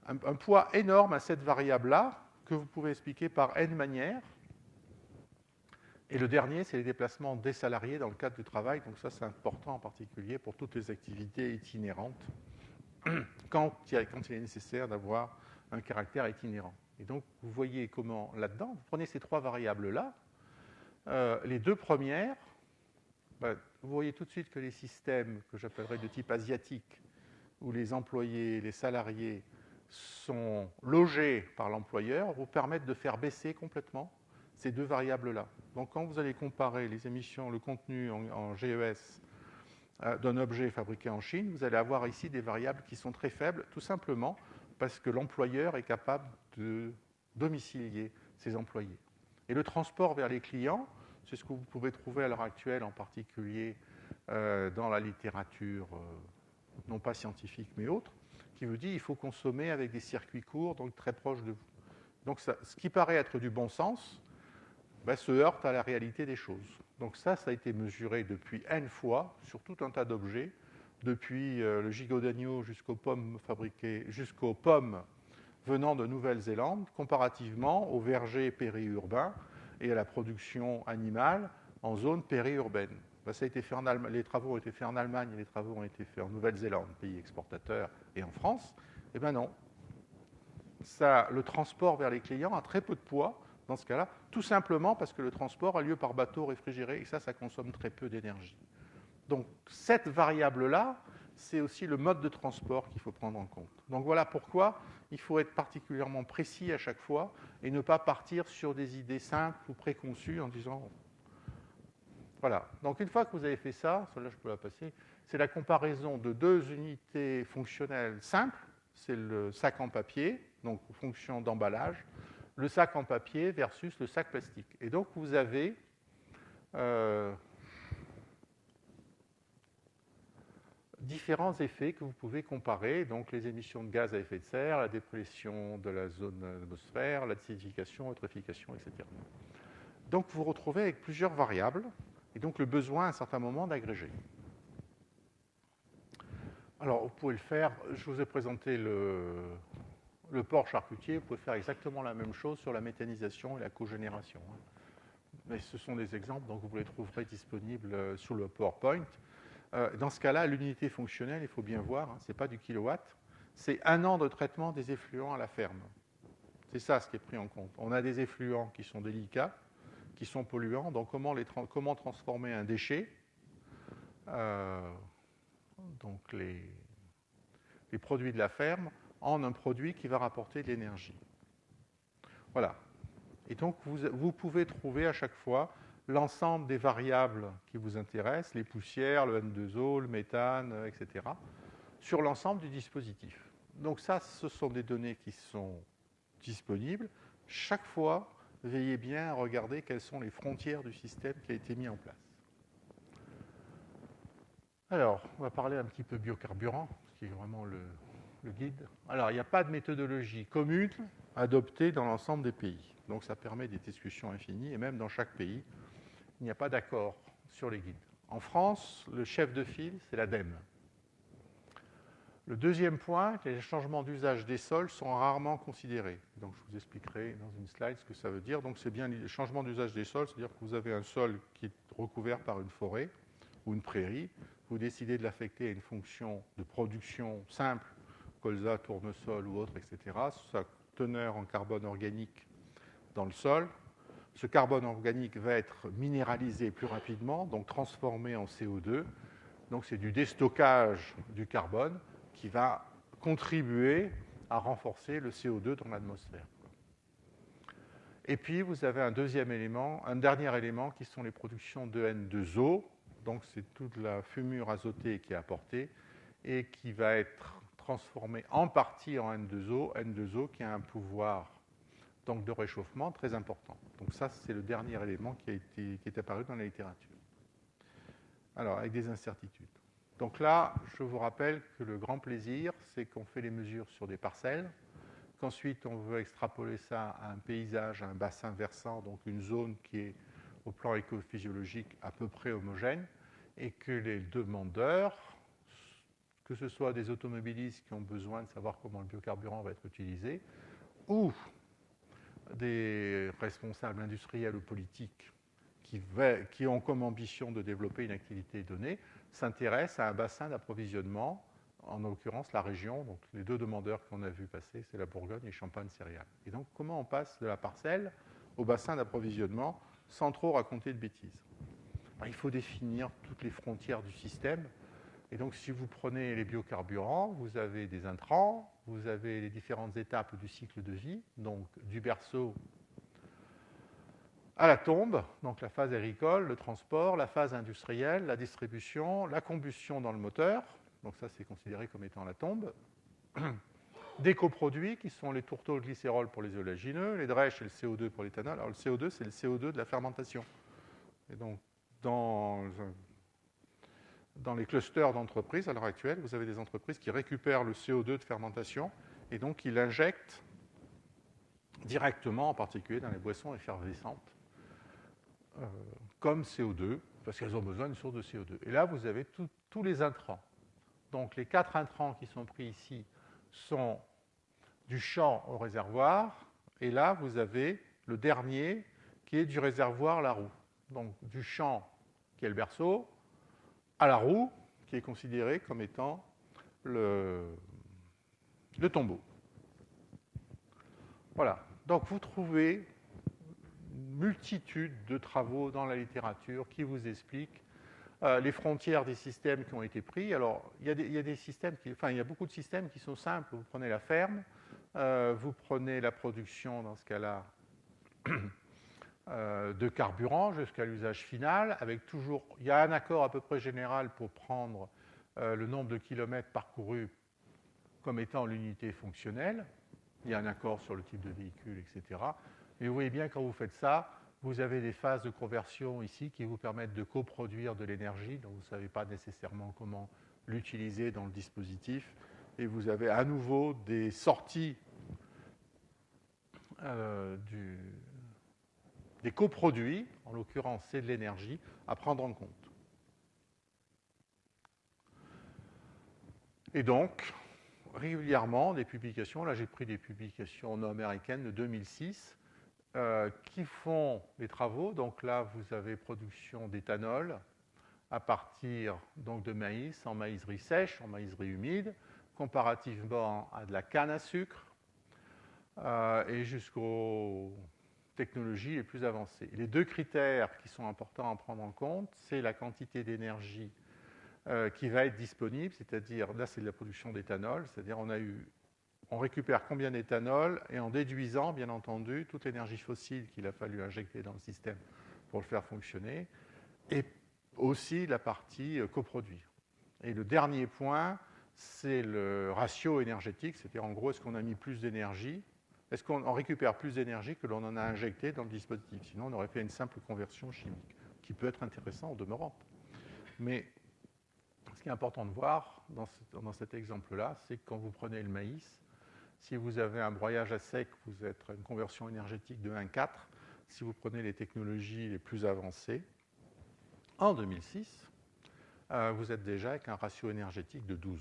Speaker 1: un poids énorme à cette variable-là que vous pouvez expliquer par n manières. Et le dernier, c'est les déplacements des salariés dans le cadre du travail. Donc ça, c'est important en particulier pour toutes les activités itinérantes, quand il est nécessaire d'avoir un caractère itinérant. Et donc, vous voyez comment, là-dedans, vous prenez ces trois variables-là, les deux premières, vous voyez tout de suite que les systèmes que j'appellerais de type asiatique, où les employés, les salariés sont logés par l'employeur, vous permettent de faire baisser complètement ces deux variables-là. Donc, quand vous allez comparer les émissions, le contenu en GES d'un objet fabriqué en Chine, vous allez avoir ici des variables qui sont très faibles, tout simplement parce que l'employeur est capable de domicilier ses employés. Et le transport vers les clients, c'est ce que vous pouvez trouver à l'heure actuelle, en particulier dans la littérature, non pas scientifique, mais autre, qui vous dit qu'il faut consommer avec des circuits courts, donc très proches de vous. Donc, ce qui paraît être du bon sens, se heurte à la réalité des choses. Donc ça a été mesuré depuis N fois sur tout un tas d'objets, depuis le gigot d'agneau jusqu'aux pommes venant de Nouvelle-Zélande, comparativement aux vergers périurbains et à la production animale en zone périurbaine. Ça a été fait les travaux ont été faits en Allemagne et les travaux ont été faits en Nouvelle-Zélande, pays exportateur, et en France. Eh bien non. Le transport vers les clients a très peu de poids dans ce cas-là, tout simplement parce que le transport a lieu par bateau réfrigéré et ça consomme très peu d'énergie. Donc cette variable-là, c'est aussi le mode de transport qu'il faut prendre en compte. Donc voilà pourquoi il faut être particulièrement précis à chaque fois et ne pas partir sur des idées simples ou préconçues en disant... Voilà. Donc une fois que vous avez fait ça, celle-là je peux la passer, c'est la comparaison de deux unités fonctionnelles simples. C'est le sac en papier, donc fonction d'emballage, le sac en papier versus le sac plastique. Et donc vous avez différents effets que vous pouvez comparer, donc les émissions de gaz à effet de serre, la dépression de la zone de l'atmosphère, l'acidification, l'eutrophication, etc. Donc vous vous retrouvez avec plusieurs variables, et donc le besoin à un certain moment d'agréger. Alors vous pouvez le faire, je vous ai présenté le porc charcutier, vous pouvez faire exactement la même chose sur la méthanisation et la cogénération. Mais ce sont des exemples, donc vous les trouverez disponibles sur le PowerPoint. Dans ce cas-là, l'unité fonctionnelle, il faut bien voir, ce n'est pas du kilowatt, c'est 1 an de traitement des effluents à la ferme. C'est ça ce qui est pris en compte. On a des effluents qui sont délicats, qui sont polluants, donc comment transformer un déchet, donc les produits de la ferme, en un produit qui va rapporter de l'énergie. Voilà. Et donc, vous pouvez trouver à chaque fois l'ensemble des variables qui vous intéressent, les poussières, le N2O, le méthane, etc., sur l'ensemble du dispositif. Donc ça, ce sont des données qui sont disponibles. Chaque fois, veillez bien à regarder quelles sont les frontières du système qui a été mis en place. Alors, on va parler un petit peu biocarburant, ce qui est vraiment le guide. Alors, il n'y a pas de méthodologie commune adoptée dans l'ensemble des pays. Donc, ça permet des discussions infinies, et même dans chaque pays, il n'y a pas d'accord sur les guides. En France, le chef de file, c'est l'ADEME. Le deuxième point, les changements d'usage des sols sont rarement considérés. Donc, je vous expliquerai dans une slide ce que ça veut dire. Donc, c'est bien le changement d'usage des sols, c'est-à-dire que vous avez un sol qui est recouvert par une forêt ou une prairie. Vous décidez de l'affecter à une fonction de production simple, colza, tournesol ou autre, etc., sa teneur en carbone organique dans le sol. Ce carbone organique va être minéralisé plus rapidement, donc transformé en CO2. Donc c'est du déstockage du carbone qui va contribuer à renforcer le CO2 dans l'atmosphère. Et puis vous avez un dernier élément qui sont les productions de N2O. Donc c'est toute la fumure azotée qui est apportée et qui va être transformée en partie en N2O qui a un pouvoir donc, de réchauffement très important. Donc ça, c'est le dernier élément qui est apparu dans la littérature. Alors, avec des incertitudes. Donc là, je vous rappelle que le grand plaisir, c'est qu'on fait les mesures sur des parcelles, qu'ensuite on veut extrapoler ça à un paysage, à un bassin versant, donc une zone qui est au plan écophysiologique à peu près homogène, et que les demandeurs, que ce soit des automobilistes qui ont besoin de savoir comment le biocarburant va être utilisé, ou des responsables industriels ou politiques qui ont comme ambition de développer une activité donnée, s'intéressent à un bassin d'approvisionnement, en l'occurrence la région. Donc les deux demandeurs qu'on a vus passer, c'est la Bourgogne et Champagne céréales. Et donc comment on passe de la parcelle au bassin d'approvisionnement sans trop raconter de bêtises? Il faut définir toutes les frontières du système. Et donc si vous prenez les biocarburants, vous avez des intrants, vous avez les différentes étapes du cycle de vie, donc du berceau à la tombe, donc la phase agricole, le transport, la phase industrielle, la distribution, la combustion dans le moteur, donc ça c'est considéré comme étant la tombe, des coproduits qui sont les tourteaux de glycérol pour les oléagineux, les drèches et le CO2 pour l'éthanol. Alors le CO2, c'est le CO2 de la fermentation. Et donc dans les clusters d'entreprises à l'heure actuelle, vous avez des entreprises qui récupèrent le CO2 de fermentation et donc qui l'injectent directement, en particulier dans les boissons effervescentes, comme CO2, parce qu'elles ont besoin d'une source de CO2. Et là, vous avez tous les intrants. Donc les 4 intrants qui sont pris ici sont du champ au réservoir, et là, vous avez le dernier qui est du réservoir à la roue. Donc du champ, qui est le berceau, à la roue, qui est considéré comme étant le tombeau. Voilà. Donc vous trouvez une multitude de travaux dans la littérature qui vous expliquent les frontières des systèmes qui ont été pris. Alors, il y a beaucoup de systèmes qui sont simples. Vous prenez la ferme, vous prenez la production, dans ce cas-là, de carburant jusqu'à l'usage final, avec toujours, il y a un accord à peu près général pour prendre le nombre de kilomètres parcourus comme étant l'unité fonctionnelle. Il y a un accord sur le type de véhicule, etc. Et vous voyez bien, quand vous faites ça, vous avez des phases de conversion ici qui vous permettent de coproduire de l'énergie, dont vous ne savez pas nécessairement comment l'utiliser dans le dispositif. Et vous avez à nouveau des sorties des coproduits, en l'occurrence c'est de l'énergie, à prendre en compte. Et donc, régulièrement, des publications, là j'ai pris des publications nord-américaines de 2006, qui font les travaux. Donc là, vous avez production d'éthanol à partir donc, de maïs, en maïs riz sèche, en maïs riz humide, comparativement à de la canne à sucre, et jusqu'aux technologies les plus avancées. Les deux critères qui sont importants à prendre en compte, c'est la quantité d'énergie qui va être disponible, c'est-à-dire, là c'est de la production d'éthanol, c'est-à-dire on récupère combien d'éthanol, et en déduisant, bien entendu, toute l'énergie fossile qu'il a fallu injecter dans le système pour le faire fonctionner, et aussi la partie coproduit. Et le dernier point, c'est le ratio énergétique, c'est-à-dire en gros, est-ce qu'on a mis plus d'énergie, est-ce qu'on récupère plus d'énergie que l'on en a injecté dans le dispositif. Sinon, on aurait fait une simple conversion chimique, qui peut être intéressant en demeurant. Mais ce qui est important de voir dans cet exemple-là, c'est que quand vous prenez le maïs, si vous avez un broyage à sec, vous êtes à une conversion énergétique de 1,4. Si vous prenez les technologies les plus avancées, en 2006, vous êtes déjà avec un ratio énergétique de 12.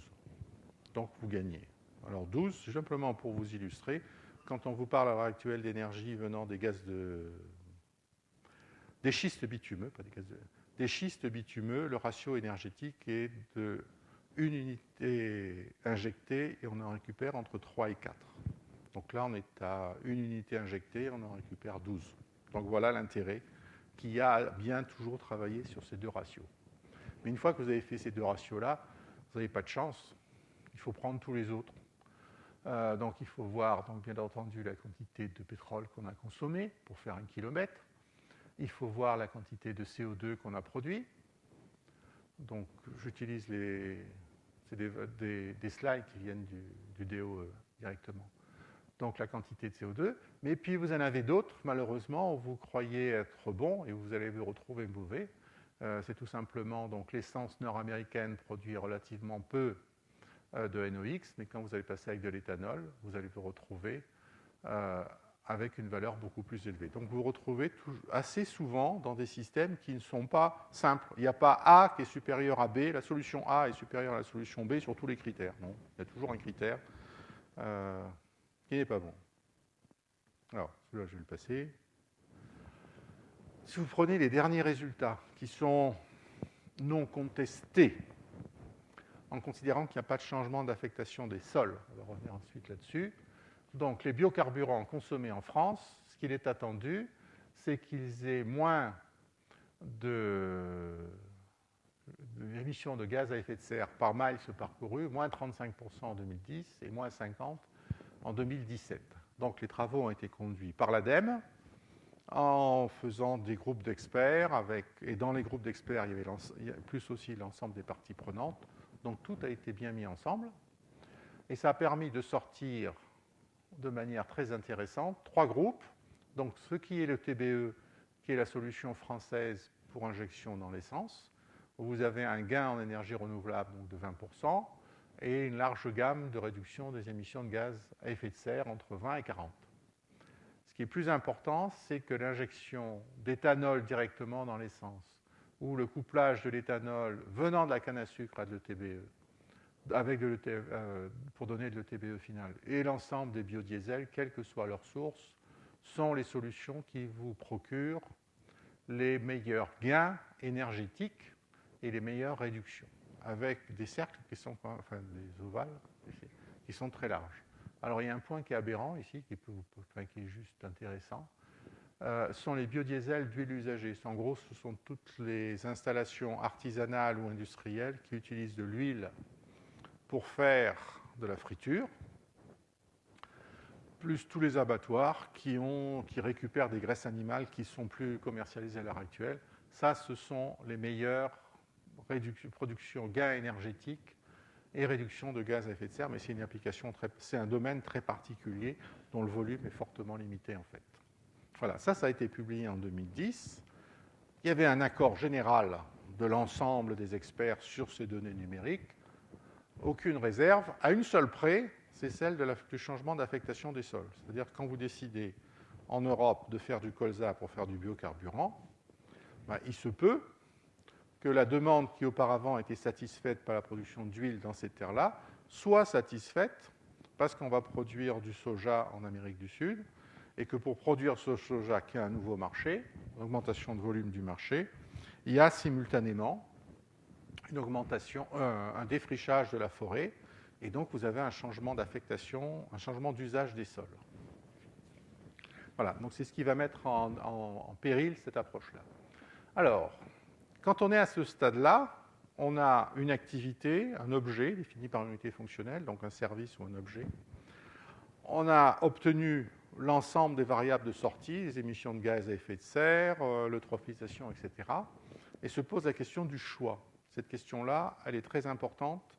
Speaker 1: Donc vous gagnez. Alors 12, simplement pour vous illustrer, quand on vous parle à l'heure actuelle d'énergie venant des gaz des schistes bitumeux, pas des gaz des schistes bitumeux, le ratio énergétique est de une unité injectée et on en récupère entre 3 et 4. Donc là, on est à une unité injectée, on en récupère 12. Donc voilà l'intérêt qu'il y a à bien toujours travailler sur ces deux ratios. Mais une fois que vous avez fait ces deux ratios-là, vous n'avez pas de chance. Il faut prendre tous les autres. Donc il faut voir, donc, bien entendu, la quantité de pétrole qu'on a consommé pour faire 1 kilomètre. Il faut voir la quantité de CO2 qu'on a produit. Donc j'utilise des slides qui viennent du DOE directement. Donc la quantité de CO2. Mais puis vous en avez d'autres, malheureusement, où vous croyez être bon et vous allez vous retrouver mauvais. C'est tout simplement, donc l'essence nord-américaine produit relativement peu de NOx, mais quand vous allez passer avec de l'éthanol, vous allez vous retrouver avec une valeur beaucoup plus élevée. Donc vous vous retrouvez assez souvent dans des systèmes qui ne sont pas simples. Il n'y a pas A qui est supérieur à B, la solution A est supérieure à la solution B sur tous les critères. Non, il y a toujours un critère qui n'est pas bon. Alors, celui-là, je vais le passer. Si vous prenez les derniers résultats qui sont non contestés, en considérant qu'il n'y a pas de changement d'affectation des sols, on va revenir ensuite là-dessus. Donc, les biocarburants consommés en France, ce qu'il est attendu, c'est qu'ils aient moins d'émissions de gaz à effet de serre par mile parcouru, moins 35% en 2010 et moins 50% en 2017. Donc, les travaux ont été conduits par l'ADEME en faisant des groupes d'experts, et dans les groupes d'experts, il y avait plus aussi l'ensemble des parties prenantes. Donc, tout a été bien mis ensemble. Et ça a permis de sortir de manière très intéressante 3 groupes. Donc, ce qui est le TBE, qui est la solution française pour injection dans l'essence, où vous avez un gain en énergie renouvelable donc de 20% et une large gamme de réduction des émissions de gaz à effet de serre entre 20 et 40. Ce qui est plus important, c'est que l'injection d'éthanol directement dans l'essence, ou le couplage de l'éthanol venant de la canne à sucre à de l'ETBE, pour donner de l'ETBE final, et l'ensemble des biodiesels, quelle que soit leur source, sont les solutions qui vous procurent les meilleurs gains énergétiques et les meilleures réductions, avec des cercles qui sont, enfin des ovales, qui sont très larges. Alors il y a un point qui est aberrant ici, qui est juste intéressant, sont les biodiesels d'huile usagée. En gros, ce sont toutes les installations artisanales ou industrielles qui utilisent de l'huile pour faire de la friture, plus tous les abattoirs qui récupèrent des graisses animales qui ne sont plus commercialisées à l'heure actuelle. Ça, ce sont les meilleures productions gains énergétiques et réduction de gaz à effet de serre, mais c'est un domaine très particulier dont le volume est fortement limité en fait. Voilà, ça a été publié en 2010. Il y avait un accord général de l'ensemble des experts sur ces données numériques. Aucune réserve, à une seule près, c'est celle du changement d'affectation des sols. C'est-à-dire que quand vous décidez en Europe de faire du colza pour faire du biocarburant, il se peut que la demande qui auparavant était satisfaite par la production d'huile dans ces terres-là soit satisfaite parce qu'on va produire du soja en Amérique du Sud et que pour produire ce soja qui a un nouveau marché, une augmentation de volume du marché, il y a simultanément une augmentation, un défrichage de la forêt et donc vous avez un changement d'affectation, un changement d'usage des sols. Voilà, donc c'est ce qui va mettre en péril cette approche-là. Alors, quand on est à ce stade-là, on a une activité, un objet défini par une unité fonctionnelle, donc un service ou un objet. On a obtenu l'ensemble des variables de sortie, les émissions de gaz à effet de serre, l'eutrophisation, etc. Et se pose la question du choix. Cette question-là, elle est très importante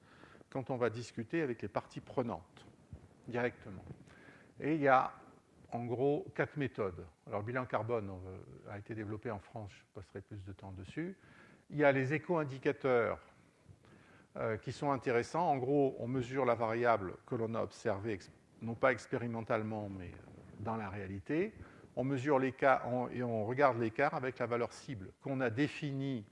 Speaker 1: quand on va discuter avec les parties prenantes, directement. Et il y a en gros 4 méthodes. Alors, le bilan carbone a été développé en France, je passerai plus de temps dessus. Il y a les éco-indicateurs qui sont intéressants. En gros, on mesure la variable que l'on a observée, non pas expérimentalement, mais dans la réalité. On mesure l'écart et on regarde l'écart avec la valeur cible qu'on a définie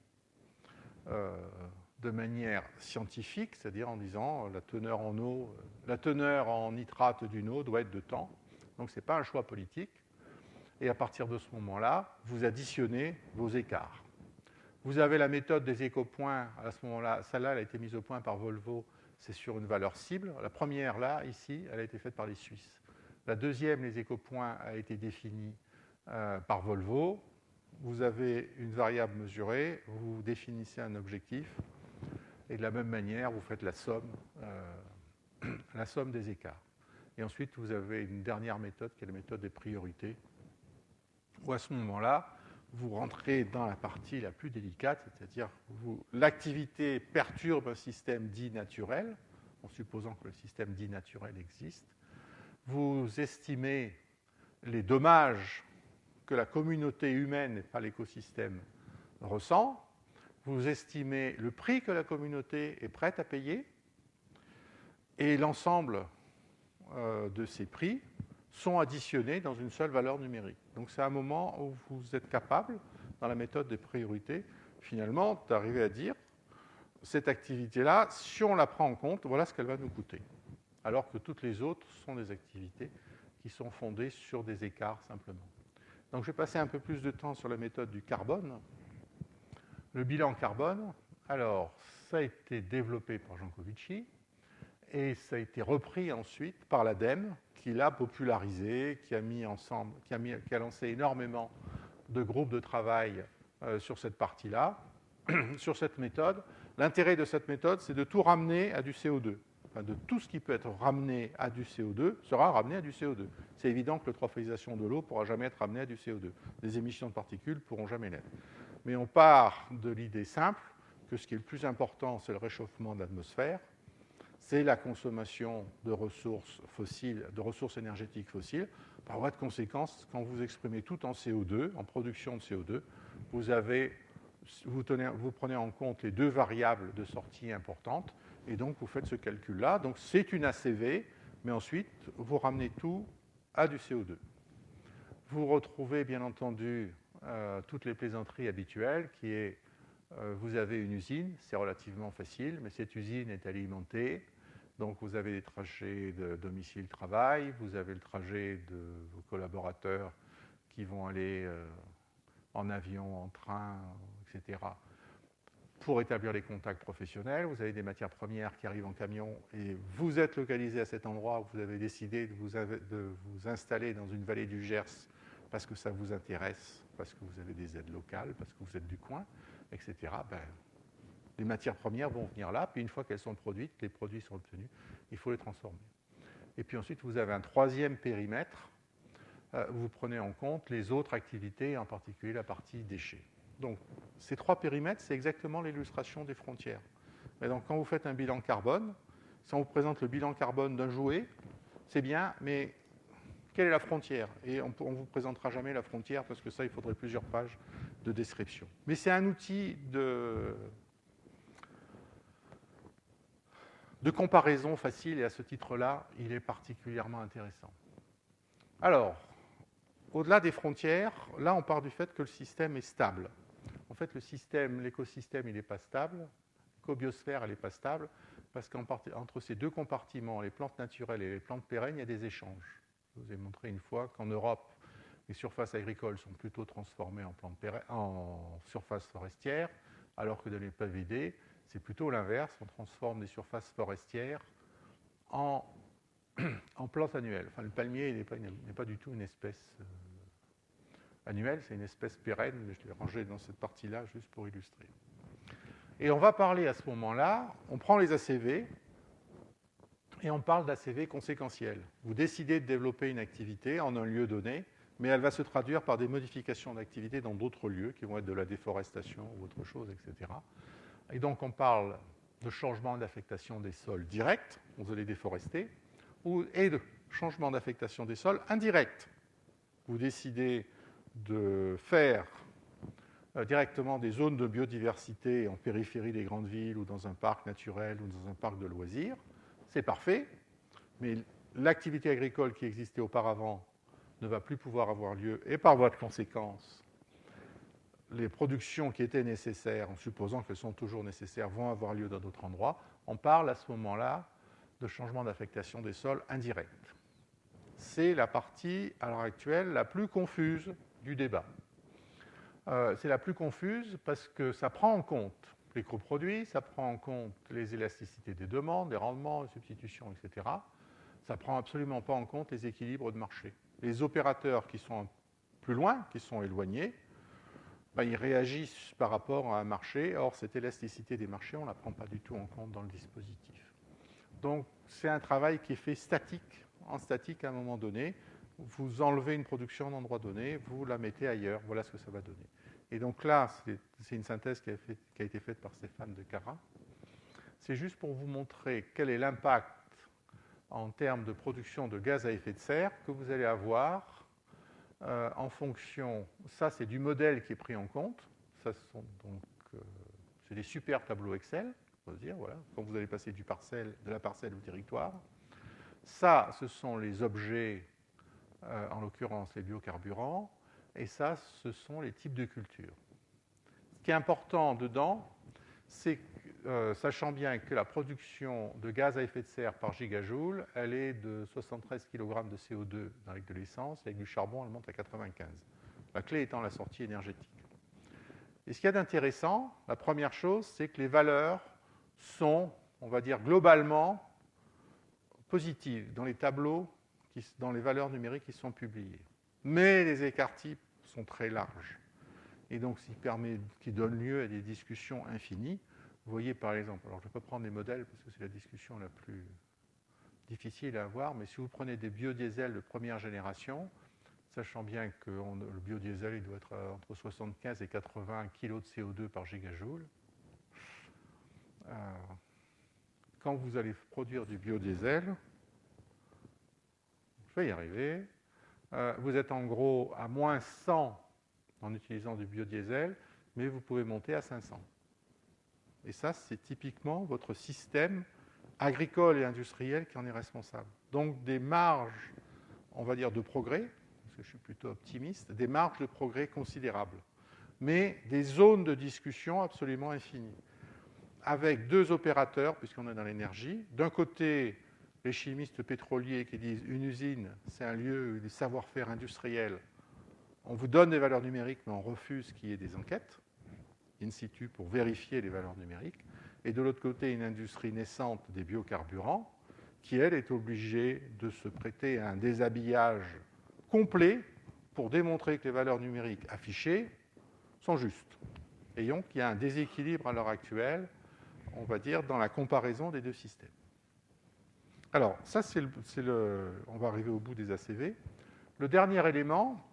Speaker 1: de manière scientifique, c'est-à-dire en disant la teneur en eau, la teneur en nitrate d'une eau doit être de temps. Donc, ce n'est pas un choix politique. Et à partir de ce moment-là, vous additionnez vos écarts. Vous avez la méthode des éco-points. À ce moment-là, celle-là, elle a été mise au point par Volvo. C'est sur une valeur cible. La première, là, ici, elle a été faite par les Suisses. La deuxième, les éco-points, a été définie par Volvo. Vous avez une variable mesurée, vous définissez un objectif, et de la même manière, vous faites la somme des écarts. Et ensuite, vous avez une dernière méthode, qui est la méthode des priorités, où à ce moment-là, vous rentrez dans la partie la plus délicate, c'est-à-dire l'activité perturbe un système dit naturel, en supposant que le système dit naturel existe. Vous estimez les dommages que la communauté humaine et pas l'écosystème ressent. Vous estimez le prix que la communauté est prête à payer. Et l'ensemble de ces prix sont additionnés dans une seule valeur numérique. Donc c'est un moment où vous êtes capable, dans la méthode des priorités, finalement, d'arriver à dire cette activité-là, si on la prend en compte, voilà ce qu'elle va nous coûter. Alors que toutes les autres sont des activités qui sont fondées sur des écarts simplement. Donc je vais passer un peu plus de temps sur la méthode du carbone. Le bilan carbone, alors ça a été développé par Jean Covici et ça a été repris ensuite par l'ADEME qui l'a popularisé, qui a lancé énormément de groupes de travail sur cette partie-là, sur cette méthode. L'intérêt de cette méthode, c'est de tout ramener à du CO2. Enfin, de tout ce qui peut être ramené à du CO2 sera ramené à du CO2. C'est évident que l'eutrophisation de l'eau ne pourra jamais être ramenée à du CO2. Les émissions de particules ne pourront jamais l'être. Mais on part de l'idée simple que ce qui est le plus important, c'est le réchauffement de l'atmosphère, c'est la consommation de ressources fossiles, de ressources énergétiques fossiles. Par voie de conséquence, quand vous exprimez tout en CO2, en production de CO2, vous prenez en compte les deux variables de sortie importantes, et donc vous faites ce calcul-là. Donc c'est une ACV, mais ensuite vous ramenez tout à du CO2. vous retrouvez bien entendu toutes les plaisanteries habituelles qui est vous avez une usine, c'est relativement facile, mais cette usine est alimentée. Donc vous avez des trajets de domicile-travail, vous avez le trajet de vos collaborateurs qui vont aller en avion, en train, etc. pour établir les contacts professionnels. Vous avez des matières premières qui arrivent en camion et vous êtes localisé à cet endroit où vous avez décidé de vous installer dans une vallée du Gers parce que ça vous intéresse, parce que vous avez des aides locales, parce que vous êtes du coin, etc. Les matières premières vont venir là, puis une fois qu'elles sont produites, les produits sont obtenus, il faut les transformer. Et puis ensuite, vous avez un troisième périmètre où vous prenez en compte les autres activités, en particulier la partie déchets. Donc, ces trois périmètres, c'est exactement l'illustration des frontières. Et donc, quand vous faites un bilan carbone, si on vous présente le bilan carbone d'un jouet, c'est bien, mais quelle est la frontière? Et on ne vous présentera jamais la frontière parce que ça, il faudrait plusieurs pages de description. Mais c'est un outil de comparaison facile et à ce titre-là, il est particulièrement intéressant. Alors, au-delà des frontières, là, on part du fait que le système est stable. En fait, l'écosystème, il n'est pas stable. L'écobiosphère, elle n'est pas stable parce qu'entre ces deux compartiments, les plantes naturelles et les plantes pérennes, il y a des échanges. Je vous ai montré une fois qu'en Europe, les surfaces agricoles sont plutôt transformées en surfaces forestières, alors que dans les PVD, c'est plutôt l'inverse. On transforme des surfaces forestières en plantes annuelles. Enfin, le palmier n'est pas du tout une espèce annuelle, c'est une espèce pérenne, mais je l'ai rangé dans cette partie-là juste pour illustrer. Et on va parler à ce moment-là, on prend les ACV et on parle d'ACV conséquentiels. Vous décidez de développer une activité en un lieu donné, mais elle va se traduire par des modifications d'activité dans d'autres lieux, qui vont être de la déforestation ou autre chose, etc. Et donc on parle de changement d'affectation des sols direct, vous allez déforester, et de changement d'affectation des sols indirect. Vous décidez de faire directement des zones de biodiversité en périphérie des grandes villes ou dans un parc naturel ou dans un parc de loisirs. C'est parfait, mais l'activité agricole qui existait auparavant ne va plus pouvoir avoir lieu et par voie de conséquence, les productions qui étaient nécessaires, en supposant qu'elles sont toujours nécessaires, vont avoir lieu dans d'autres endroits. On parle à ce moment-là de changement d'affectation des sols indirect. C'est la partie, à l'heure actuelle, la plus confuse du débat. C'est la plus confuse parce que ça prend en compte les coproduits, ça prend en compte les élasticités des demandes, les rendements, les substitutions, etc. Ça ne prend absolument pas en compte les équilibres de marché. Les opérateurs qui sont plus loin, qui sont éloignés, ils réagissent par rapport à un marché. Or, cette élasticité des marchés, on ne la prend pas du tout en compte dans le dispositif. Donc, c'est un travail qui est fait statique, en statique à un moment donné. Vous enlevez une production à un endroit donné, vous la mettez ailleurs, voilà ce que ça va donner. Et donc là, c'est une synthèse qui a été faite par Stéphane de Cara. C'est juste pour vous montrer quel est l'impact en termes de production de gaz à effet de serre que vous allez avoir en fonction, ça c'est du modèle qui est pris en compte, ça c'est des super tableaux Excel, on va dire, voilà, quand vous allez passer de la parcelle au territoire. Ça, ce sont les objets, en l'occurrence les biocarburants, et ça, ce sont les types de cultures. Ce qui est important dedans, c'est sachant bien que la production de gaz à effet de serre par gigajoule, elle est de 73 kg de CO2 avec de l'essence, avec du charbon, elle monte à 95. La clé étant la sortie énergétique. Et ce qu'il y a d'intéressant, la première chose, c'est que les valeurs sont, on va dire, globalement positives dans les tableaux, dans les valeurs numériques qui sont publiées. Mais les écarts types sont très larges. Et donc, qui donne lieu à des discussions infinies. Vous voyez, par exemple, alors je ne vais pas prendre les modèles parce que c'est la discussion la plus difficile à avoir, mais si vous prenez des biodiesels de première génération, sachant bien que le biodiesel il doit être entre 75 et 80 kg de CO2 par gigajoule, quand vous allez produire du biodiesel, je vais y arriver, vous êtes en gros à moins 100 en utilisant du biodiesel, mais vous pouvez monter à 500. Et ça, c'est typiquement votre système agricole et industriel qui en est responsable. Donc des marges, on va dire, de progrès, parce que je suis plutôt optimiste, des marges de progrès considérables, mais des zones de discussion absolument infinies, avec deux opérateurs, puisqu'on est dans l'énergie. D'un côté, les chimistes pétroliers qui disent une usine, c'est un lieu où des savoir-faire industriels. On vous donne des valeurs numériques, mais on refuse qu'il y ait des enquêtes in situ pour vérifier les valeurs numériques. Et de l'autre côté, une industrie naissante des biocarburants qui, elle, est obligée de se prêter à un déshabillage complet pour démontrer que les valeurs numériques affichées sont justes. Et donc, il y a un déséquilibre à l'heure actuelle, on va dire, dans la comparaison des deux systèmes. Alors, ça, on va arriver au bout des ACV. Le dernier élément,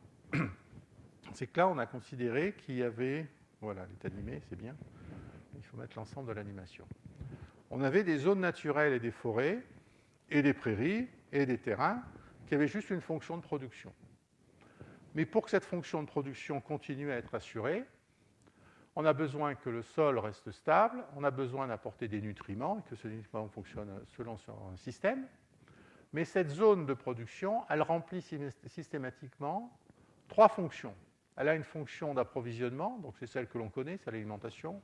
Speaker 1: c'est que là, on a considéré qu'il y avait... Voilà, il est animé, c'est bien. Il faut mettre l'ensemble de l'animation. On avait des zones naturelles et des forêts, et des prairies, et des terrains, qui avaient juste une fonction de production. Mais pour que cette fonction de production continue à être assurée, on a besoin que le sol reste stable, on a besoin d'apporter des nutriments, et que ce nutriments fonctionne selon un système. Mais cette zone de production, elle remplit systématiquement trois fonctions. Elle a une fonction d'approvisionnement, donc c'est celle que l'on connaît, c'est l'alimentation.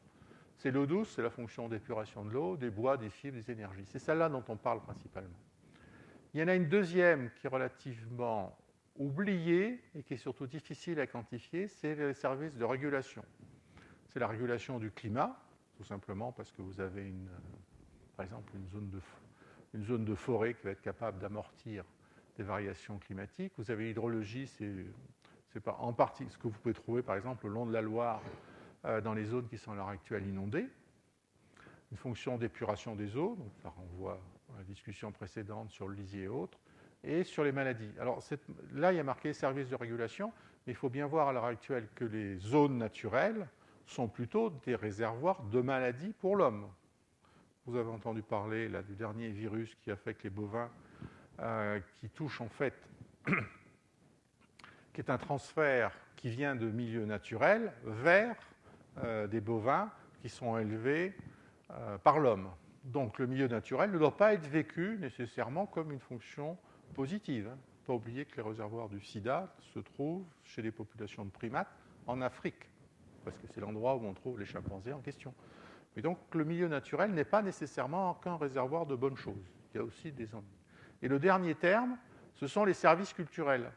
Speaker 1: C'est l'eau douce, c'est la fonction d'épuration de l'eau, des bois, des fibres, des énergies. C'est celle-là dont on parle principalement. Il y en a une deuxième qui est relativement oubliée et qui est surtout difficile à quantifier, c'est les services de régulation. C'est la régulation du climat, tout simplement parce que vous avez, par exemple, une zone de forêt qui va être capable d'amortir des variations climatiques. Vous avez l'hydrologie, c'est en partie ce que vous pouvez trouver, par exemple, le long de la Loire, dans les zones qui sont à l'heure actuelle inondées. Une fonction d'épuration des eaux, donc ça renvoie à la discussion précédente sur le lisier et autres, et sur les maladies. Alors là, il y a marqué service de régulation, mais il faut bien voir à l'heure actuelle que les zones naturelles sont plutôt des réservoirs de maladies pour l'homme. Vous avez entendu parler là, du dernier virus qui affecte les bovins, qui touche en fait, qui est un transfert qui vient de milieux naturels vers des bovins qui sont élevés par l'homme. Donc le milieu naturel ne doit pas être vécu nécessairement comme une fonction positive. Il ne faut pas oublier que les réservoirs du sida se trouvent chez les populations de primates en Afrique, parce que c'est l'endroit où on trouve les chimpanzés en question. Mais donc le milieu naturel n'est pas nécessairement qu'un réservoir de bonnes choses. Il y a aussi des ennuis. Et le dernier terme, ce sont les services culturels,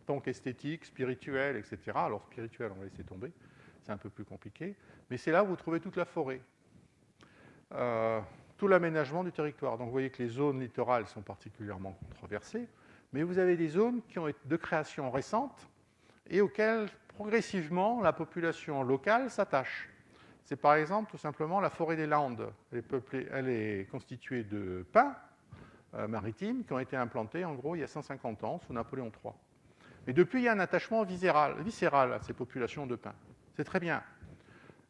Speaker 1: donc esthétiques, spirituels, etc. Alors spirituels, on va laisser tomber, c'est un peu plus compliqué, mais c'est là où vous trouvez toute la forêt. Tout l'aménagement du territoire. Donc vous voyez que les zones littorales sont particulièrement controversées, mais vous avez des zones qui ont été de création récente et auxquelles progressivement la population locale s'attache. C'est par exemple tout simplement la forêt des Landes. Elle est constituée de pins maritimes qui ont été implantés en gros il y a 150 ans sous Napoléon III. Mais depuis, il y a un attachement viscéral à ces populations de pins. C'est très bien.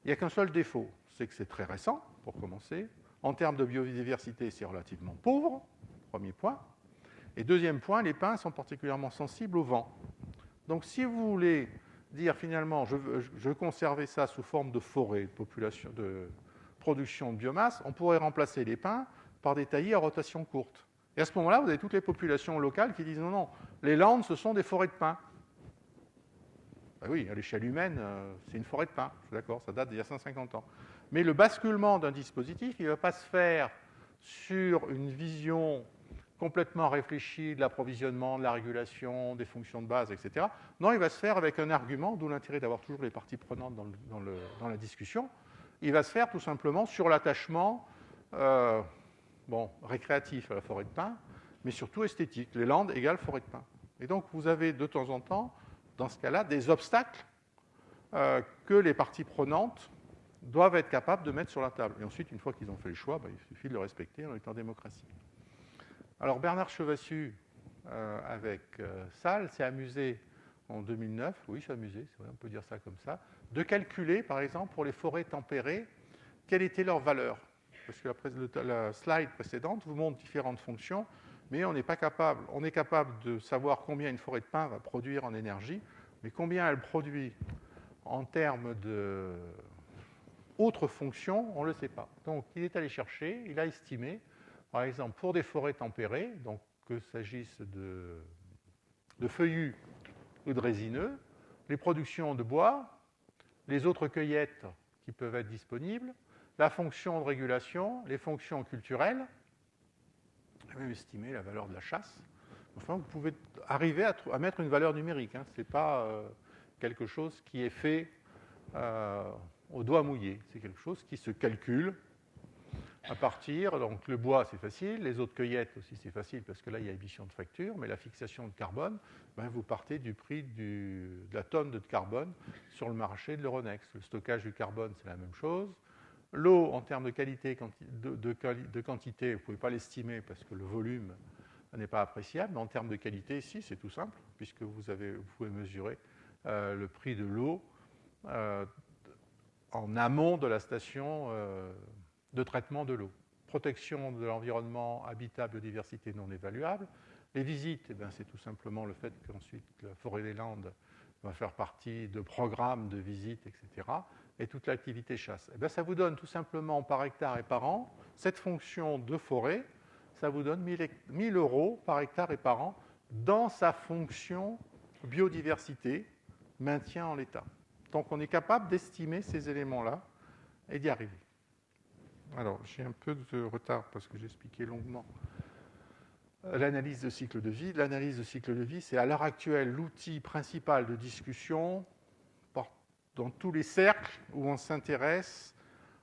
Speaker 1: Il n'y a qu'un seul défaut, c'est que c'est très récent, pour commencer. En termes de biodiversité, c'est relativement pauvre, premier point. Et deuxième point, les pins sont particulièrement sensibles au vent. Donc si vous voulez dire finalement, je veux conserver ça sous forme de forêt, de production de biomasse, on pourrait remplacer les pins par des taillis à rotation courte. Et à ce moment-là, vous avez toutes les populations locales qui disent non, les landes, ce sont des forêts de pins. Ben oui, à l'échelle humaine, c'est une forêt de pins, je suis d'accord, ça date d'il y a 150 ans. Mais le basculement d'un dispositif, il ne va pas se faire sur une vision complètement réfléchie de l'approvisionnement, de la régulation, des fonctions de base, etc. Non, il va se faire avec un argument, d'où l'intérêt d'avoir toujours les parties prenantes dans la discussion. Il va se faire tout simplement sur l'attachement récréatif à la forêt de pins, mais surtout esthétique. Les landes égale forêt de pins. Et donc, vous avez de temps en temps, dans ce cas-là, des obstacles que les parties prenantes doivent être capables de mettre sur la table. Et ensuite, une fois qu'ils ont fait le choix, il suffit de le respecter, on est en démocratie. Alors, Bernard Chevassus, avec Salles, s'est amusé en 2009, oui, s'est amusé, c'est vrai, on peut dire ça comme ça, de calculer, par exemple, pour les forêts tempérées, quelle était leur valeur. Parce que la slide précédente vous montre différentes fonctions, mais on est capable de savoir combien une forêt de pins va produire en énergie, mais combien elle produit en termes d'autres fonctions, on ne le sait pas. Donc, il est allé chercher, il a estimé, par exemple, pour des forêts tempérées, donc qu'il s'agisse de feuillus ou de résineux, les productions de bois, les autres cueillettes qui peuvent être disponibles, la fonction de régulation, les fonctions culturelles, et même estimer la valeur de la chasse. Enfin, vous pouvez arriver à mettre une valeur numérique. Hein. Ce n'est pas quelque chose qui est fait au doigt mouillé. C'est quelque chose qui se calcule à partir. Donc, le bois, c'est facile. Les autres cueillettes aussi, c'est facile parce que là, il y a émission de facture. Mais la fixation de carbone, vous partez du prix de la tonne de carbone sur le marché de l'Euronext. Le stockage du carbone, c'est la même chose. L'eau, en termes de qualité, de quantité, vous ne pouvez pas l'estimer parce que le volume n'est pas appréciable. Mais en termes de qualité, ici, c'est tout simple, puisque vous pouvez mesurer le prix de l'eau en amont de la station de traitement de l'eau. Protection de l'environnement, habitat, biodiversité non évaluable. Les visites, c'est tout simplement le fait qu'ensuite la Forêt des Landes va faire partie de programmes de visites, etc. Et toute l'activité chasse. Ça vous donne tout simplement par hectare et par an, cette fonction de forêt, ça vous donne 1 000 € par hectare et par an dans sa fonction biodiversité, maintien en l'état. Donc on est capable d'estimer ces éléments-là et d'y arriver. Alors, j'ai un peu de retard parce que j'ai expliqué longuement l'analyse de cycle de vie. L'analyse de cycle de vie, c'est à l'heure actuelle l'outil principal de discussion dans tous les cercles où on s'intéresse,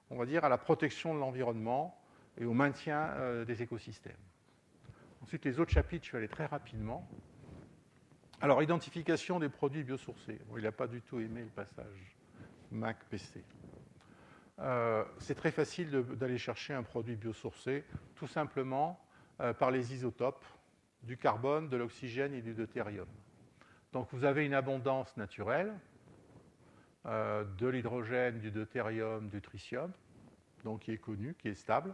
Speaker 1: on va dire, à la protection de l'environnement et au maintien des écosystèmes. Ensuite, les autres chapitres, je vais aller très rapidement. Alors, identification des produits biosourcés. Bon, il n'a pas du tout aimé le passage Mac-PC. C'est très facile d'aller chercher un produit biosourcé, tout simplement par les isotopes du carbone, de l'oxygène et du deutérium. Donc, vous avez une abondance naturelle de l'hydrogène, du deutérium, du tritium, donc qui est connu, qui est stable.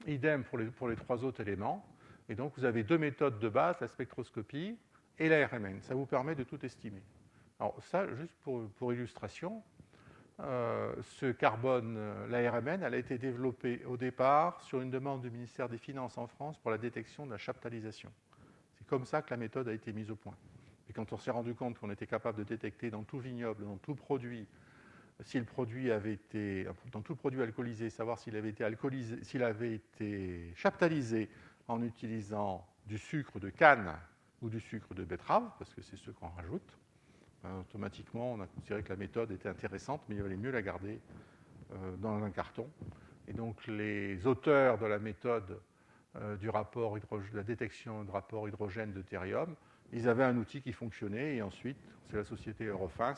Speaker 1: Idem pour les trois autres éléments. Et donc, vous avez deux méthodes de base, la spectroscopie et la RMN. Ça vous permet de tout estimer. Alors, ça, juste pour illustration, ce carbone, la RMN, elle a été développée au départ sur une demande du ministère des Finances en France pour la détection de la chaptalisation. C'est comme ça que la méthode a été mise au point. Et quand on s'est rendu compte qu'on était capable de détecter dans tout vignoble, dans tout produit, si le produit avait été, dans tout produit alcoolisé, savoir s'il avait été alcoolisé, s'il avait été chaptalisé en utilisant du sucre de canne ou du sucre de betterave, parce que c'est ce qu'on rajoute, automatiquement, on a considéré que la méthode était intéressante, mais il valait mieux la garder dans un carton. Et donc, les auteurs de la méthode de la détection de rapport hydrogène-deutérium, ils avaient un outil qui fonctionnait, et ensuite, c'est la société Eurofins.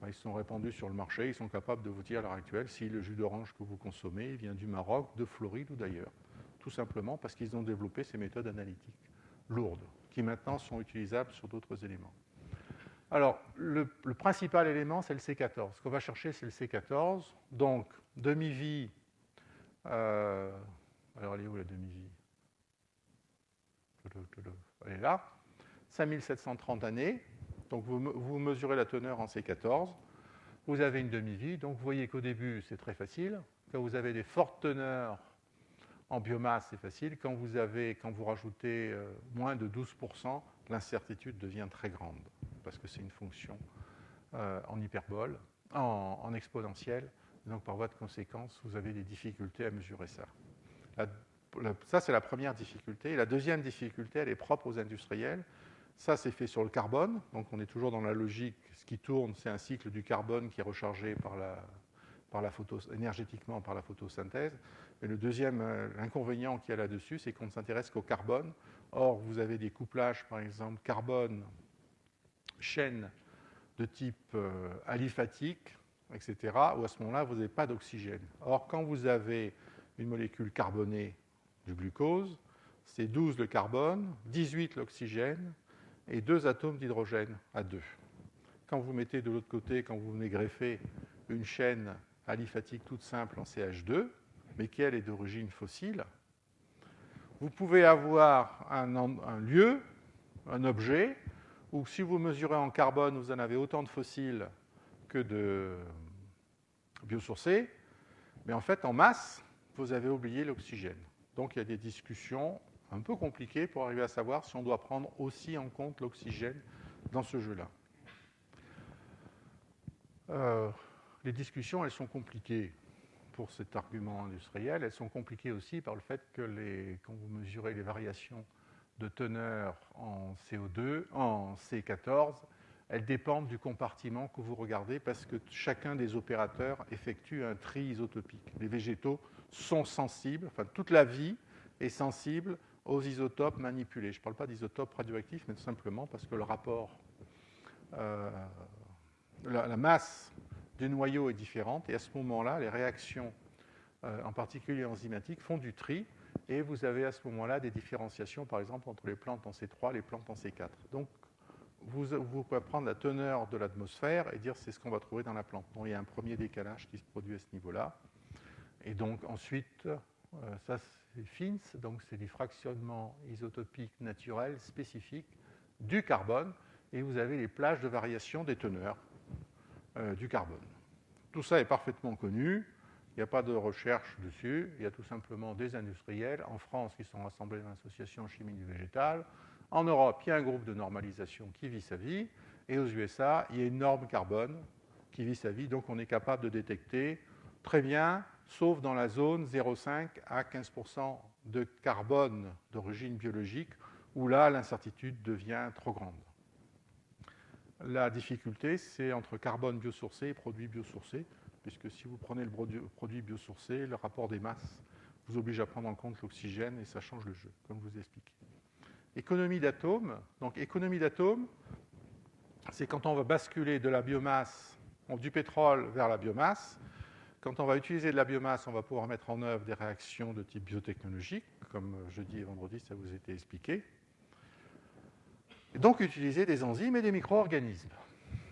Speaker 1: Ils se sont répandus sur le marché, ils sont capables de vous dire à l'heure actuelle si le jus d'orange que vous consommez vient du Maroc, de Floride ou d'ailleurs. Tout simplement parce qu'ils ont développé ces méthodes analytiques lourdes, qui maintenant sont utilisables sur d'autres éléments. Alors, le principal élément, c'est le C14. Ce qu'on va chercher, c'est le C14. Donc, demi-vie. Alors, elle est où la demi-vie? Elle est là. 5730 années. Donc, vous mesurez la teneur en C14. Vous avez une demi-vie. Donc, vous voyez qu'au début, c'est très facile. Quand vous avez des fortes teneurs en biomasse, c'est facile. Quand vous rajoutez moins de 12%, l'incertitude devient très grande, parce que c'est une fonction en hyperbole, en exponentielle. Donc, par voie de conséquence, vous avez des difficultés à mesurer ça. Ça, c'est la première difficulté. Et la deuxième difficulté, elle est propre aux industriels. Ça, c'est fait sur le carbone. Donc, on est toujours dans la logique. Ce qui tourne, c'est un cycle du carbone qui est rechargé énergétiquement par la photosynthèse. Et le deuxième inconvénient qu'il y a là-dessus, c'est qu'on ne s'intéresse qu'au carbone. Or, vous avez des couplages, par exemple, carbone, chaîne de type aliphatique, etc., où à ce moment-là, vous n'avez pas d'oxygène. Or, quand vous avez une molécule carbonée du glucose, c'est 12 le carbone, 18 l'oxygène et 2 atomes d'hydrogène à 2. Quand vous mettez de l'autre côté, quand vous venez greffer une chaîne aliphatique toute simple en CH2, mais qui elle est d'origine fossile, vous pouvez avoir un lieu, un objet, où si vous mesurez en carbone, vous en avez autant de fossiles que de biosourcés, mais en fait, en masse, vous avez oublié l'oxygène. Donc, il y a des discussions un peu compliquées pour arriver à savoir si on doit prendre aussi en compte l'oxygène dans ce jeu-là. Les discussions, elles sont compliquées pour cet argument industriel. Elles sont compliquées aussi par le fait que quand vous mesurez les variations de teneur en CO2, en C14, elles dépendent du compartiment que vous regardez parce que chacun des opérateurs effectue un tri isotopique. Les végétaux sont sensibles, enfin toute la vie est sensible aux isotopes manipulés. Je ne parle pas d'isotopes radioactifs, mais tout simplement parce que le rapport, la masse du noyau est différente et à ce moment-là, les réactions, en particulier enzymatiques, font du tri et vous avez à ce moment-là des différenciations, par exemple, entre les plantes en C3 et les plantes en C4. Donc, vous pouvez prendre la teneur de l'atmosphère et dire c'est ce qu'on va trouver dans la plante. Donc, il y a un premier décalage qui se produit à ce niveau-là. Et donc, ensuite, ça, c'est FINS, donc c'est du fractionnement isotopique naturel spécifique du carbone. Et vous avez les plages de variation des teneurs du carbone. Tout ça est parfaitement connu. Il n'y a pas de recherche dessus. Il y a tout simplement des industriels en France qui sont rassemblés dans l'association chimie du végétal. En Europe, il y a un groupe de normalisation qui vit sa vie. Et aux USA, il y a une norme carbone qui vit sa vie. Donc, on est capable de détecter très bien, sauf dans la zone 0,5 à 15% de carbone d'origine biologique, où là, l'incertitude devient trop grande. La difficulté, c'est entre carbone biosourcé et produit biosourcé, puisque si vous prenez le produit biosourcé, le rapport des masses vous oblige à prendre en compte l'oxygène et ça change le jeu, comme je vous ai expliqué. Économie d'atomes. Donc, économie d'atomes, c'est quand on va basculer de la biomasse, du pétrole vers la biomasse. Quand on va utiliser de la biomasse, on va pouvoir mettre en œuvre des réactions de type biotechnologique, comme jeudi et vendredi, ça vous a été expliqué. Et donc, utiliser des enzymes et des micro-organismes.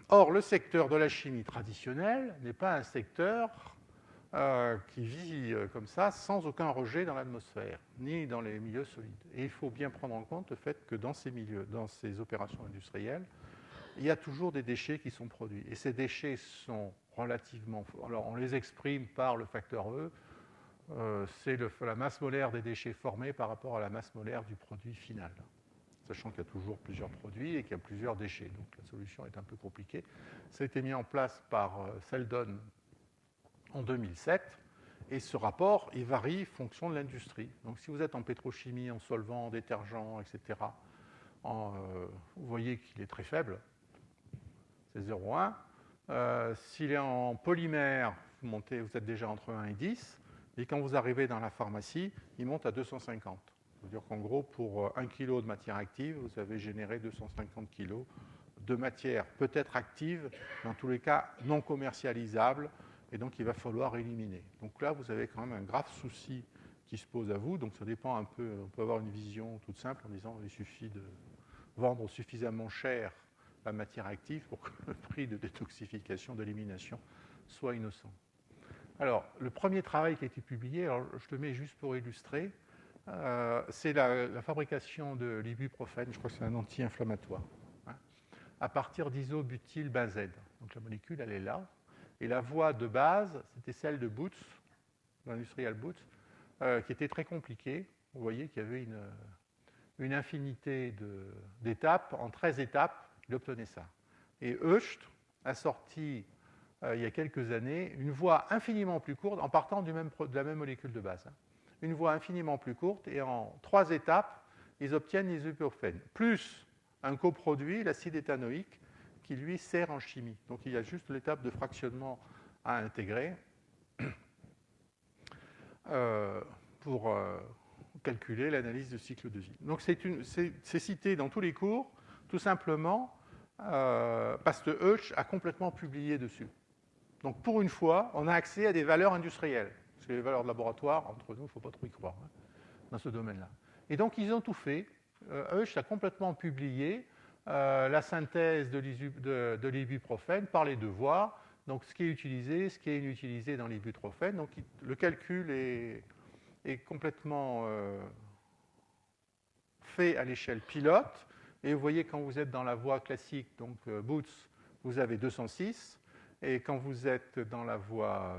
Speaker 1: Or, le secteur de la chimie traditionnelle n'est pas un secteur qui vit comme ça, sans aucun rejet dans l'atmosphère, ni dans les milieux solides. Et il faut bien prendre en compte le fait que dans ces milieux, dans ces opérations industrielles, il y a toujours des déchets qui sont produits. Et ces déchets sont relativement... Alors, on les exprime par le facteur E. C'est la masse molaire des déchets formés par rapport à la masse molaire du produit final, sachant qu'il y a toujours plusieurs produits et qu'il y a plusieurs déchets. Donc la solution est un peu compliquée. Ça a été mis en place par Seldon en 2007, et ce rapport, il varie en fonction de l'industrie. Donc si vous êtes en pétrochimie, en solvant, en détergent, etc., vous voyez qu'il est très faible, c'est 0,1. S'il est en polymère, vous êtes déjà entre 1 et 10, et quand vous arrivez dans la pharmacie, il monte à 250. C'est-à-dire qu'en gros, pour 1 kg de matière active, vous avez généré 250 kg de matière peut-être active, dans tous les cas non commercialisable, et donc il va falloir éliminer. Donc là, vous avez quand même un grave souci qui se pose à vous. Donc ça dépend un peu, on peut avoir une vision toute simple en disant qu'il suffit de vendre suffisamment cher la matière active pour que le prix de détoxification, d'élimination soit innocent. Alors, le premier travail qui a été publié, alors je le mets juste pour illustrer, c'est la fabrication de l'ibuprofène, je crois que c'est un anti-inflammatoire, à partir d'isobutylbenzène. Donc la molécule, elle est là. Et la voie de base, c'était celle de Boots, l'industriel Boots, qui était très compliquée. Vous voyez qu'il y avait une infinité d'étapes. En 13 étapes, il obtenait ça. Et Hoechst a sorti, il y a quelques années, une voie infiniment plus courte, en partant de la même molécule de base. Une voie infiniment plus courte, et en 3 étapes, ils obtiennent l'ibuprofène, plus un coproduit, l'acide éthanoïque, qui lui sert en chimie. Donc il y a juste l'étape de fractionnement à intégrer pour calculer l'analyse de cycle de vie. Donc c'est cité dans tous les cours, tout simplement parce que Hoechst a complètement publié dessus. Donc pour une fois, on a accès à des valeurs industrielles. Parce que les valeurs de laboratoire, entre nous, il ne faut pas trop y croire dans ce domaine-là. Et donc ils ont tout fait. Hoechst a complètement publié la synthèse de l'ibuprofène par les deux voies. Donc, ce qui est utilisé, ce qui est inutilisé dans l'ibuprofène. Donc, le calcul est complètement fait à l'échelle pilote. Et vous voyez, quand vous êtes dans la voie classique, donc Boots, vous avez 206. Et quand vous êtes dans la voie...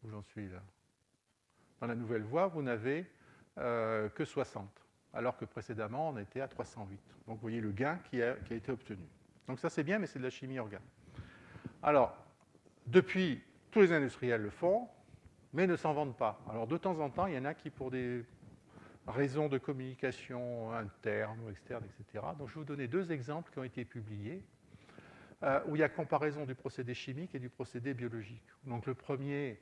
Speaker 1: où j'en suis là? Dans la nouvelle voie, vous n'avez que 60. alors que précédemment, on était à 308. Donc, vous voyez le gain qui a été obtenu. Donc, ça, c'est bien, mais c'est de la chimie organique. Alors, depuis, tous les industriels le font, mais ne s'en vendent pas. Alors, de temps en temps, il y en a qui, pour des raisons de communication interne ou externe, etc. Donc, je vais vous donner deux exemples qui ont été publiés, où il y a comparaison du procédé chimique et du procédé biologique. Donc, le premier,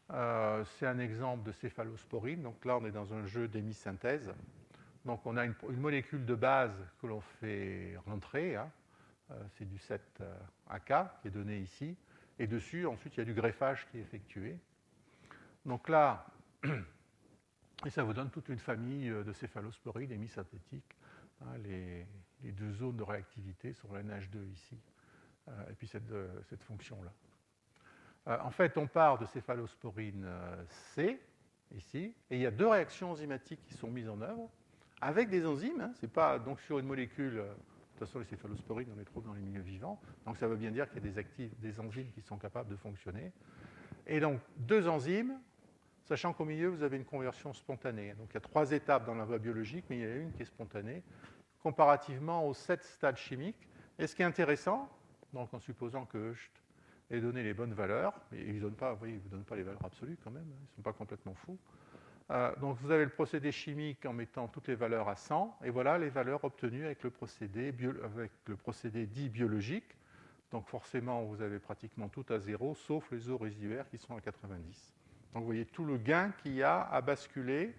Speaker 1: c'est un exemple de céphalosporine. Donc là, on est dans un jeu d'hémisynthèse. Donc, on a une molécule de base que l'on fait rentrer. Hein. C'est du 7AK qui est donné ici. Et dessus, ensuite, il y a du greffage qui est effectué. Donc là, et ça vous donne toute une famille de céphalosporines hémisynthétiques. Hein, les deux zones de réactivité sont la NH2 ici, et puis cette fonction-là. En fait, on part de céphalosporine C, ici, et il y a deux réactions enzymatiques qui sont mises en œuvre, avec des enzymes. Hein, c'est pas donc sur une molécule. De toute façon, les céphalosporines, on les trouve dans les milieux vivants. Donc, ça veut bien dire qu'il y a des enzymes qui sont capables de fonctionner. Et donc, deux enzymes, sachant qu'au milieu, vous avez une conversion spontanée. Donc, il y a 3 étapes dans la voie biologique, mais il y en a une qui est spontanée, comparativement aux 7 stades chimiques. Et ce qui est intéressant, donc en supposant que Hoechst ait donné les bonnes valeurs, mais il ne vous donne pas les valeurs absolues quand même, ils ne sont pas complètement fous. Donc vous avez le procédé chimique en mettant toutes les valeurs à 100, et voilà les valeurs obtenues avec le procédé dit biologique. Donc forcément, vous avez pratiquement tout à 0, sauf les eaux résiduaires qui sont à 90. Donc vous voyez tout le gain qu'il y a à basculer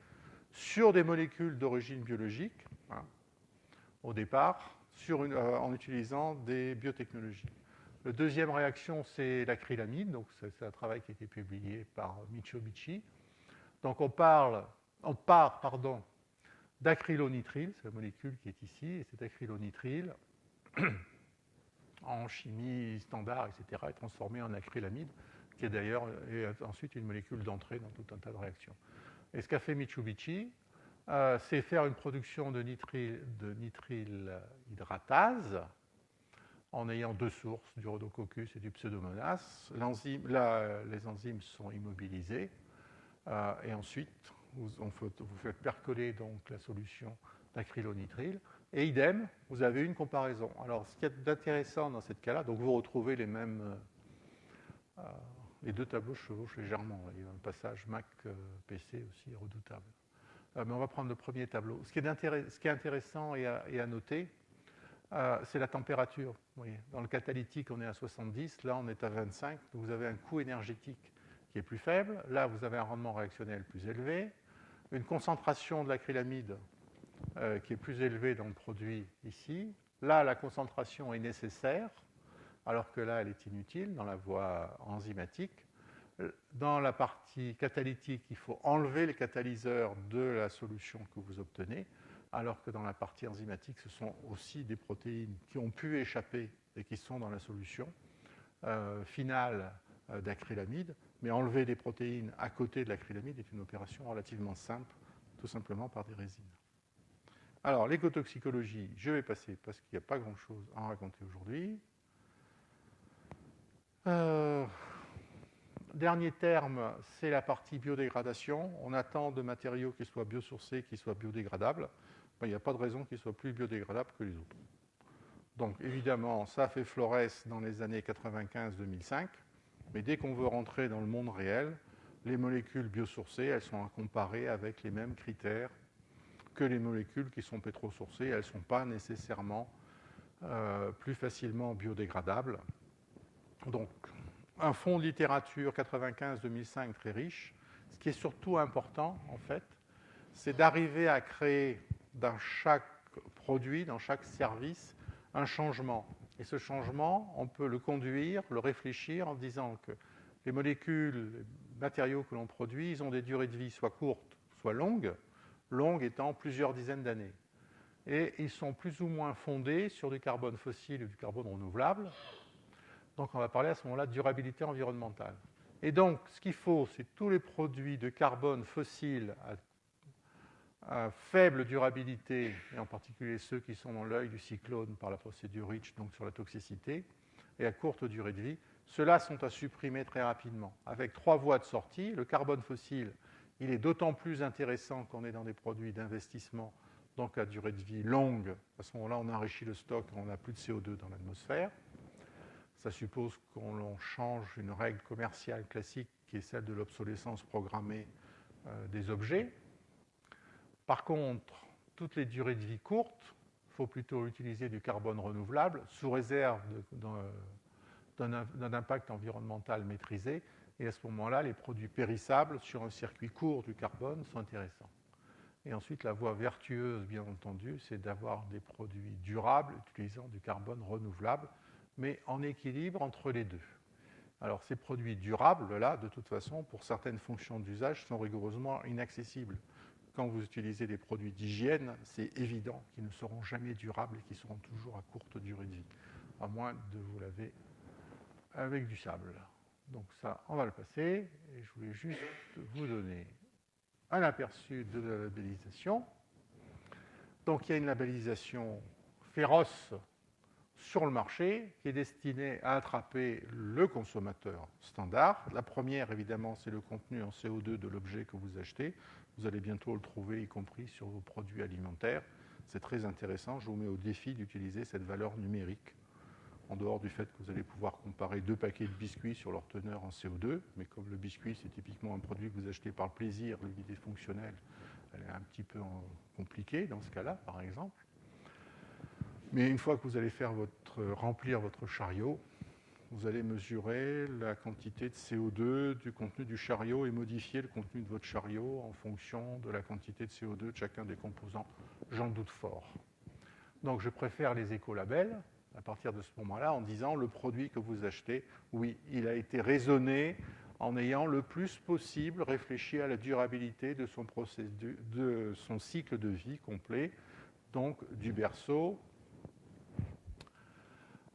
Speaker 1: sur des molécules d'origine biologique, hein, au départ, en utilisant des biotechnologies. La deuxième réaction, c'est l'acrylamide. Donc c'est un travail qui a été publié par Michio-Bichi. Donc on part d'acrylonitrile, c'est la molécule qui est ici, et cet acrylonitrile, en chimie standard, etc., est transformé en acrylamide, qui est d'ailleurs ensuite une molécule d'entrée dans tout un tas de réactions. Et ce qu'a fait Mitsubishi, c'est faire une production de nitryl hydratase en ayant deux sources, du Rhodococcus et du Pseudomonas. Les enzymes sont immobilisées. Et ensuite, vous faites percoler donc la solution d'acrylonitrile. Et idem, vous avez une comparaison. Alors, ce qui est intéressant dans cette cas-là, donc vous retrouvez les mêmes. Les deux tableaux se chevauchent légèrement. Il y a un passage Mac-PC aussi redoutable. Mais on va prendre le premier tableau. Ce qui est intéressant et à noter, c'est la température. Vous voyez, dans le catalytique, on est à 70. Là, on est à 25. Donc, vous avez un coût énergétique qui est plus faible. Là, vous avez un rendement réactionnel plus élevé, une concentration de l'acrylamide qui est plus élevée dans le produit ici. Là, la concentration est nécessaire, alors que là, elle est inutile dans la voie enzymatique. Dans la partie catalytique, il faut enlever les catalyseurs de la solution que vous obtenez, alors que dans la partie enzymatique, ce sont aussi des protéines qui ont pu échapper et qui sont dans la solution finale d'acrylamide. Mais enlever des protéines à côté de l'acrylamide est une opération relativement simple, tout simplement par des résines. Alors, l'écotoxicologie, je vais passer parce qu'il n'y a pas grand-chose à en raconter aujourd'hui. Dernier terme, c'est la partie biodégradation. On attend de matériaux qui soient biosourcés, qui soient biodégradables. Ben, il n'y a pas de raison qu'ils soient plus biodégradables que les autres. Donc, évidemment, ça fait florès dans les années 95-2005. Mais dès qu'on veut rentrer dans le monde réel, les molécules biosourcées, elles sont à comparer avec les mêmes critères que les molécules qui sont pétrosourcées. Elles ne sont pas nécessairement plus facilement biodégradables. Donc, un fonds de littérature 95-2005 très riche. Ce qui est surtout important, en fait, c'est d'arriver à créer dans chaque produit, dans chaque service, un changement. Et ce changement, on peut le conduire, le réfléchir en disant que les molécules, les matériaux que l'on produit, ils ont des durées de vie soit courtes, soit longues, longues étant plusieurs dizaines d'années. Et ils sont plus ou moins fondés sur du carbone fossile ou du carbone renouvelable. Donc on va parler à ce moment-là de durabilité environnementale. Et donc, ce qu'il faut, c'est tous les produits de carbone fossile à faible durabilité, et en particulier ceux qui sont dans l'œil du cyclone par la procédure Rich, donc sur la toxicité, et à courte durée de vie, ceux-là sont à supprimer très rapidement. Avec 3 voies de sortie, le carbone fossile, il est d'autant plus intéressant qu'on est dans des produits d'investissement donc à durée de vie longue. À ce moment-là, on enrichit le stock, on n'a plus de CO2 dans l'atmosphère. Ça suppose qu'on change une règle commerciale classique qui est celle de l'obsolescence programmée des objets. Par contre, toutes les durées de vie courtes, il faut plutôt utiliser du carbone renouvelable sous réserve d'un impact environnemental maîtrisé. Et à ce moment-là, les produits périssables sur un circuit court du carbone sont intéressants. Et ensuite, la voie vertueuse, bien entendu, c'est d'avoir des produits durables utilisant du carbone renouvelable, mais en équilibre entre les deux. Alors, ces produits durables-là, de toute façon, pour certaines fonctions d'usage, sont rigoureusement inaccessibles. Quand vous utilisez des produits d'hygiène, c'est évident qu'ils ne seront jamais durables et qu'ils seront toujours à courte durée de vie, à moins de vous laver avec du sable. Donc ça, on va le passer. Et je voulais juste vous donner un aperçu de la labellisation. Donc il y a une labellisation féroce sur le marché qui est destinée à attraper le consommateur standard. La première, évidemment, c'est le contenu en CO2 de l'objet que vous achetez. Vous allez bientôt le trouver, y compris sur vos produits alimentaires. C'est très intéressant. Je vous mets au défi d'utiliser cette valeur numérique, en dehors du fait que vous allez pouvoir comparer 2 paquets de biscuits sur leur teneur en CO2. Mais comme le biscuit, c'est typiquement un produit que vous achetez par plaisir, l'unité fonctionnelle, elle est un petit peu compliquée dans ce cas-là, par exemple. Mais une fois que vous allez remplir votre chariot, vous allez mesurer la quantité de CO2 du contenu du chariot et modifier le contenu de votre chariot en fonction de la quantité de CO2 de chacun des composants. J'en doute fort. Donc je préfère les écolabels à partir de ce moment-là en disant le produit que vous achetez, oui, il a été raisonné en ayant le plus possible réfléchi à la durabilité de son cycle de vie complet, donc du berceau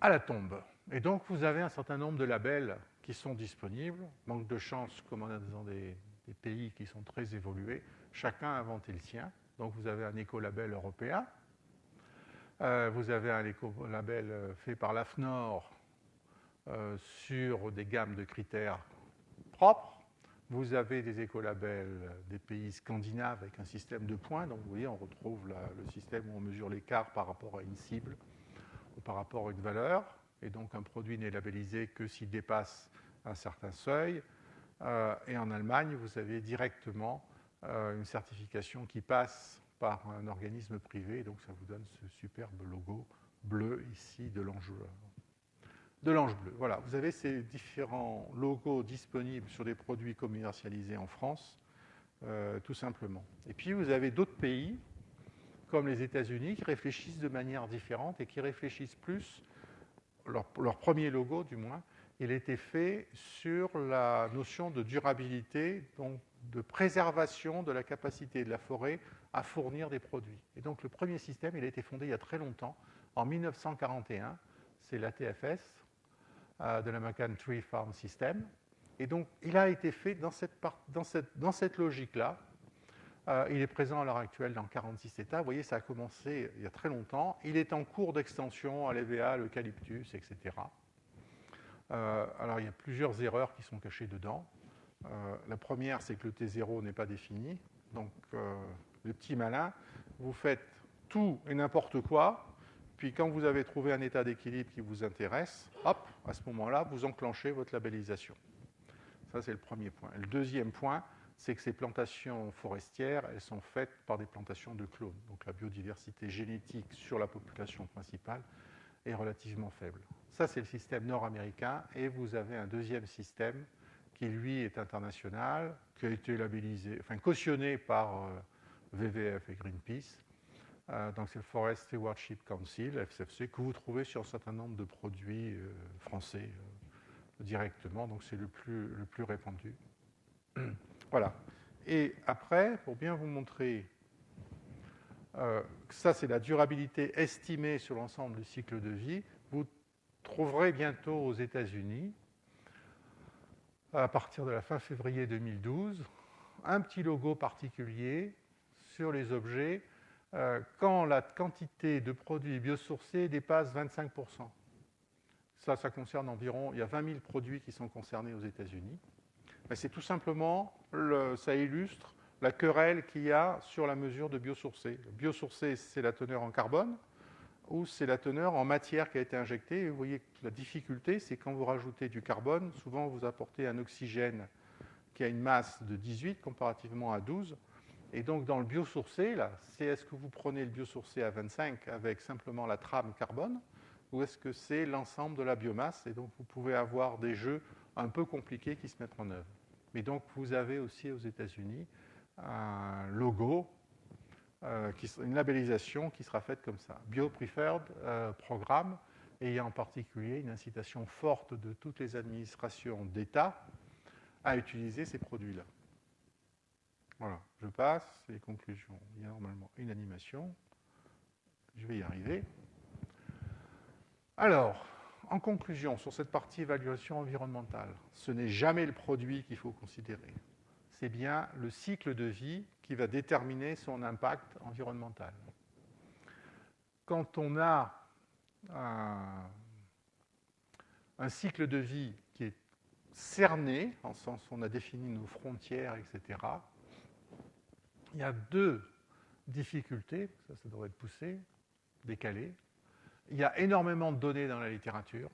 Speaker 1: à la tombe. Et donc, vous avez un certain nombre de labels qui sont disponibles. Manque de chance, comme on a dans des pays qui sont très évolués, chacun a inventé le sien. Donc, vous avez un écolabel européen. Vous avez un écolabel fait par l'AFNOR sur des gammes de critères propres. Vous avez des écolabels des pays scandinaves avec un système de points. Donc, vous voyez, on retrouve le système où on mesure l'écart par rapport à une cible ou par rapport à une valeur. Et donc, un produit n'est labellisé que s'il dépasse un certain seuil. Et en Allemagne, vous avez directement une certification qui passe par un organisme privé. Donc, ça vous donne ce superbe logo bleu ici de l'ange bleu. Voilà, vous avez ces différents logos disponibles sur des produits commercialisés en France, tout simplement. Et puis, vous avez d'autres pays, comme les États-Unis, qui réfléchissent de manière différente et qui réfléchissent plus, leur premier logo du moins, il a été fait sur la notion de durabilité, donc de préservation de la capacité de la forêt à fournir des produits. Et donc le premier système, il a été fondé il y a très longtemps, en 1941, c'est l'ATFS, de l'American Tree Farm System. Et donc il a été fait dans cette logique-là. Il est présent à l'heure actuelle dans 46 États. Vous voyez, ça a commencé il y a très longtemps. Il est en cours d'extension à l'EVA, l'eucalyptus, etc. Alors, il y a plusieurs erreurs qui sont cachées dedans. La première, c'est que le T0 n'est pas défini. Donc, le petit malin, vous faites tout et n'importe quoi. Puis, quand vous avez trouvé un état d'équilibre qui vous intéresse, hop, à ce moment-là, vous enclenchez votre labellisation. Ça, c'est le premier point. Et le deuxième point, c'est que ces plantations forestières, elles sont faites par des plantations de clones. Donc la biodiversité génétique sur la population principale est relativement faible. Ça, c'est le système nord-américain. Et vous avez un deuxième système qui, lui, est international, qui a été labellisé, enfin cautionné par WWF et Greenpeace. Donc c'est le Forest Stewardship Council, FSFC, que vous trouvez sur un certain nombre de produits français directement. Donc c'est le plus répandu. Voilà. Et après, pour bien vous montrer que ça, c'est la durabilité estimée sur l'ensemble du cycle de vie, vous trouverez bientôt aux États-Unis, à partir de la fin février 2012, un petit logo particulier sur les objets quand la quantité de produits biosourcés dépasse 25%. Ça concerne environ, il y a 20 000 produits qui sont concernés aux États-Unis. C'est tout simplement, ça illustre la querelle qu'il y a sur la mesure de biosourcé. Biosourcé, c'est la teneur en carbone ou c'est la teneur en matière qui a été injectée. Et vous voyez que la difficulté, c'est quand vous rajoutez du carbone, souvent vous apportez un oxygène qui a une masse de 18 comparativement à 12. Et donc dans le biosourcé, là, c'est est-ce que vous prenez le biosourcé à 25 avec simplement la trame carbone ou est-ce que c'est l'ensemble de la biomasse? Et donc vous pouvez avoir des jeux un peu compliqués qui se mettent en œuvre. Mais donc vous avez aussi aux États-Unis un logo, une labellisation qui sera faite comme ça. Bio-Preferred Programme, et il y a en particulier une incitation forte de toutes les administrations d'État à utiliser ces produits-là. Voilà, je passe, les conclusions. Il y a normalement une animation. Je vais y arriver. Alors, en conclusion, sur cette partie évaluation environnementale, ce n'est jamais le produit qu'il faut considérer. C'est bien le cycle de vie qui va déterminer son impact environnemental. Quand on a un cycle de vie qui est cerné, en sens où on a défini nos frontières, etc., il y a deux difficultés, ça devrait être poussé, décalé. Il y a énormément de données dans la littérature.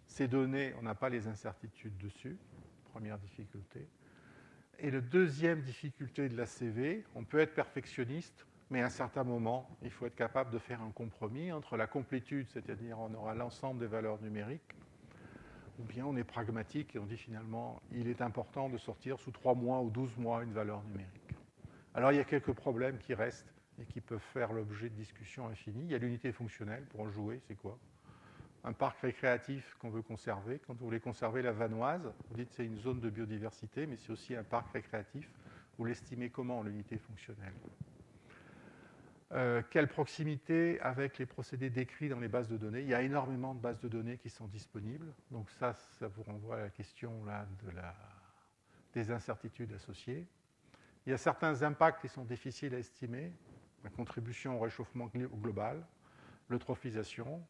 Speaker 1: Ces données, on n'a pas les incertitudes dessus, première difficulté. Et la deuxième difficulté de la CV, on peut être perfectionniste, mais à un certain moment, il faut être capable de faire un compromis entre la complétude, c'est-à-dire on aura l'ensemble des valeurs numériques, ou bien on est pragmatique et on dit finalement, il est important de sortir sous 3 mois ou 12 mois une valeur numérique. Alors il y a quelques problèmes qui restent et qui peuvent faire l'objet de discussions infinies. Il y a l'unité fonctionnelle pour en jouer, c'est quoi? Un parc récréatif qu'on veut conserver. Quand vous voulez conserver la Vanoise, vous dites que c'est une zone de biodiversité, mais c'est aussi un parc récréatif. Vous l'estimez comment, l'unité fonctionnelle? Quelle proximité avec les procédés décrits dans les bases de données? Il y a énormément de bases de données qui sont disponibles. Donc ça vous renvoie à la question là, des incertitudes associées. Il y a certains impacts qui sont difficiles à estimer. La contribution au réchauffement global, l'eutrophisation.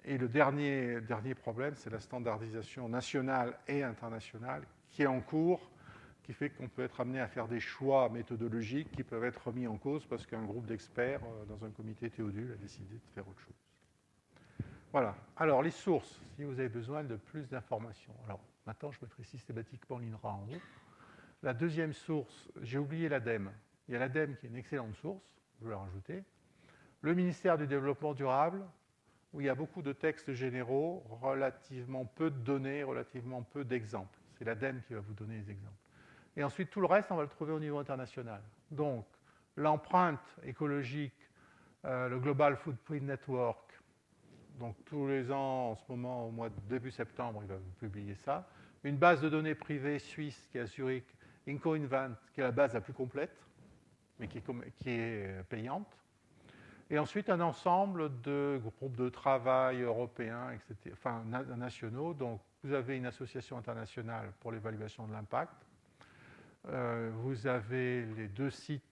Speaker 1: Et le dernier problème, c'est la standardisation nationale et internationale qui est en cours, qui fait qu'on peut être amené à faire des choix méthodologiques qui peuvent être remis en cause parce qu'un groupe d'experts dans un comité Théodule a décidé de faire autre chose. Voilà. Alors, les sources, si vous avez besoin de plus d'informations. Alors, maintenant, je mettrai systématiquement l'INRA en haut. La deuxième source, j'ai oublié l'ADEME. Il y a l'ADEME qui est une excellente source, je vais la rajouter. Le ministère du Développement durable, où il y a beaucoup de textes généraux, relativement peu de données, relativement peu d'exemples. C'est l'ADEME qui va vous donner les exemples. Et ensuite, tout le reste, on va le trouver au niveau international. Donc, l'empreinte écologique, le Global Footprint Network, donc tous les ans, en ce moment, au mois de début septembre, il va vous publier ça. Une base de données privée suisse qui est à Zurich, IncoInvent, qui est la base la plus complète, mais qui est payante. Et ensuite, un ensemble de groupes de travail européens, etc., enfin nationaux. Donc, vous avez une association internationale pour l'évaluation de l'impact. Vous avez les deux sites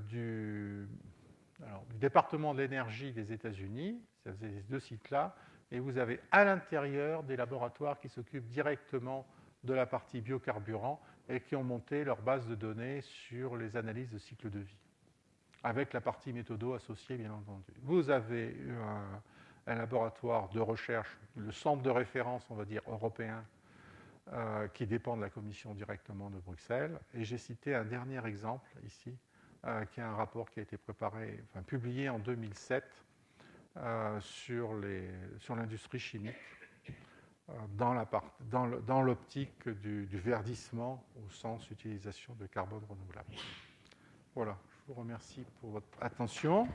Speaker 1: du département de l'énergie des États-Unis, ces deux sites-là, et vous avez à l'intérieur des laboratoires qui s'occupent directement de la partie biocarburant et qui ont monté leur base de données sur les analyses de cycle de vie, avec la partie méthodo associée, bien entendu. Vous avez un laboratoire de recherche, le centre de référence, on va dire, européen, qui dépend de la commission directement de Bruxelles. Et j'ai cité un dernier exemple ici, qui est un rapport qui a été publié en 2007 sur l'industrie chimique, dans l'optique du verdissement au sens utilisation de carbone renouvelable. Voilà, je vous remercie pour votre attention.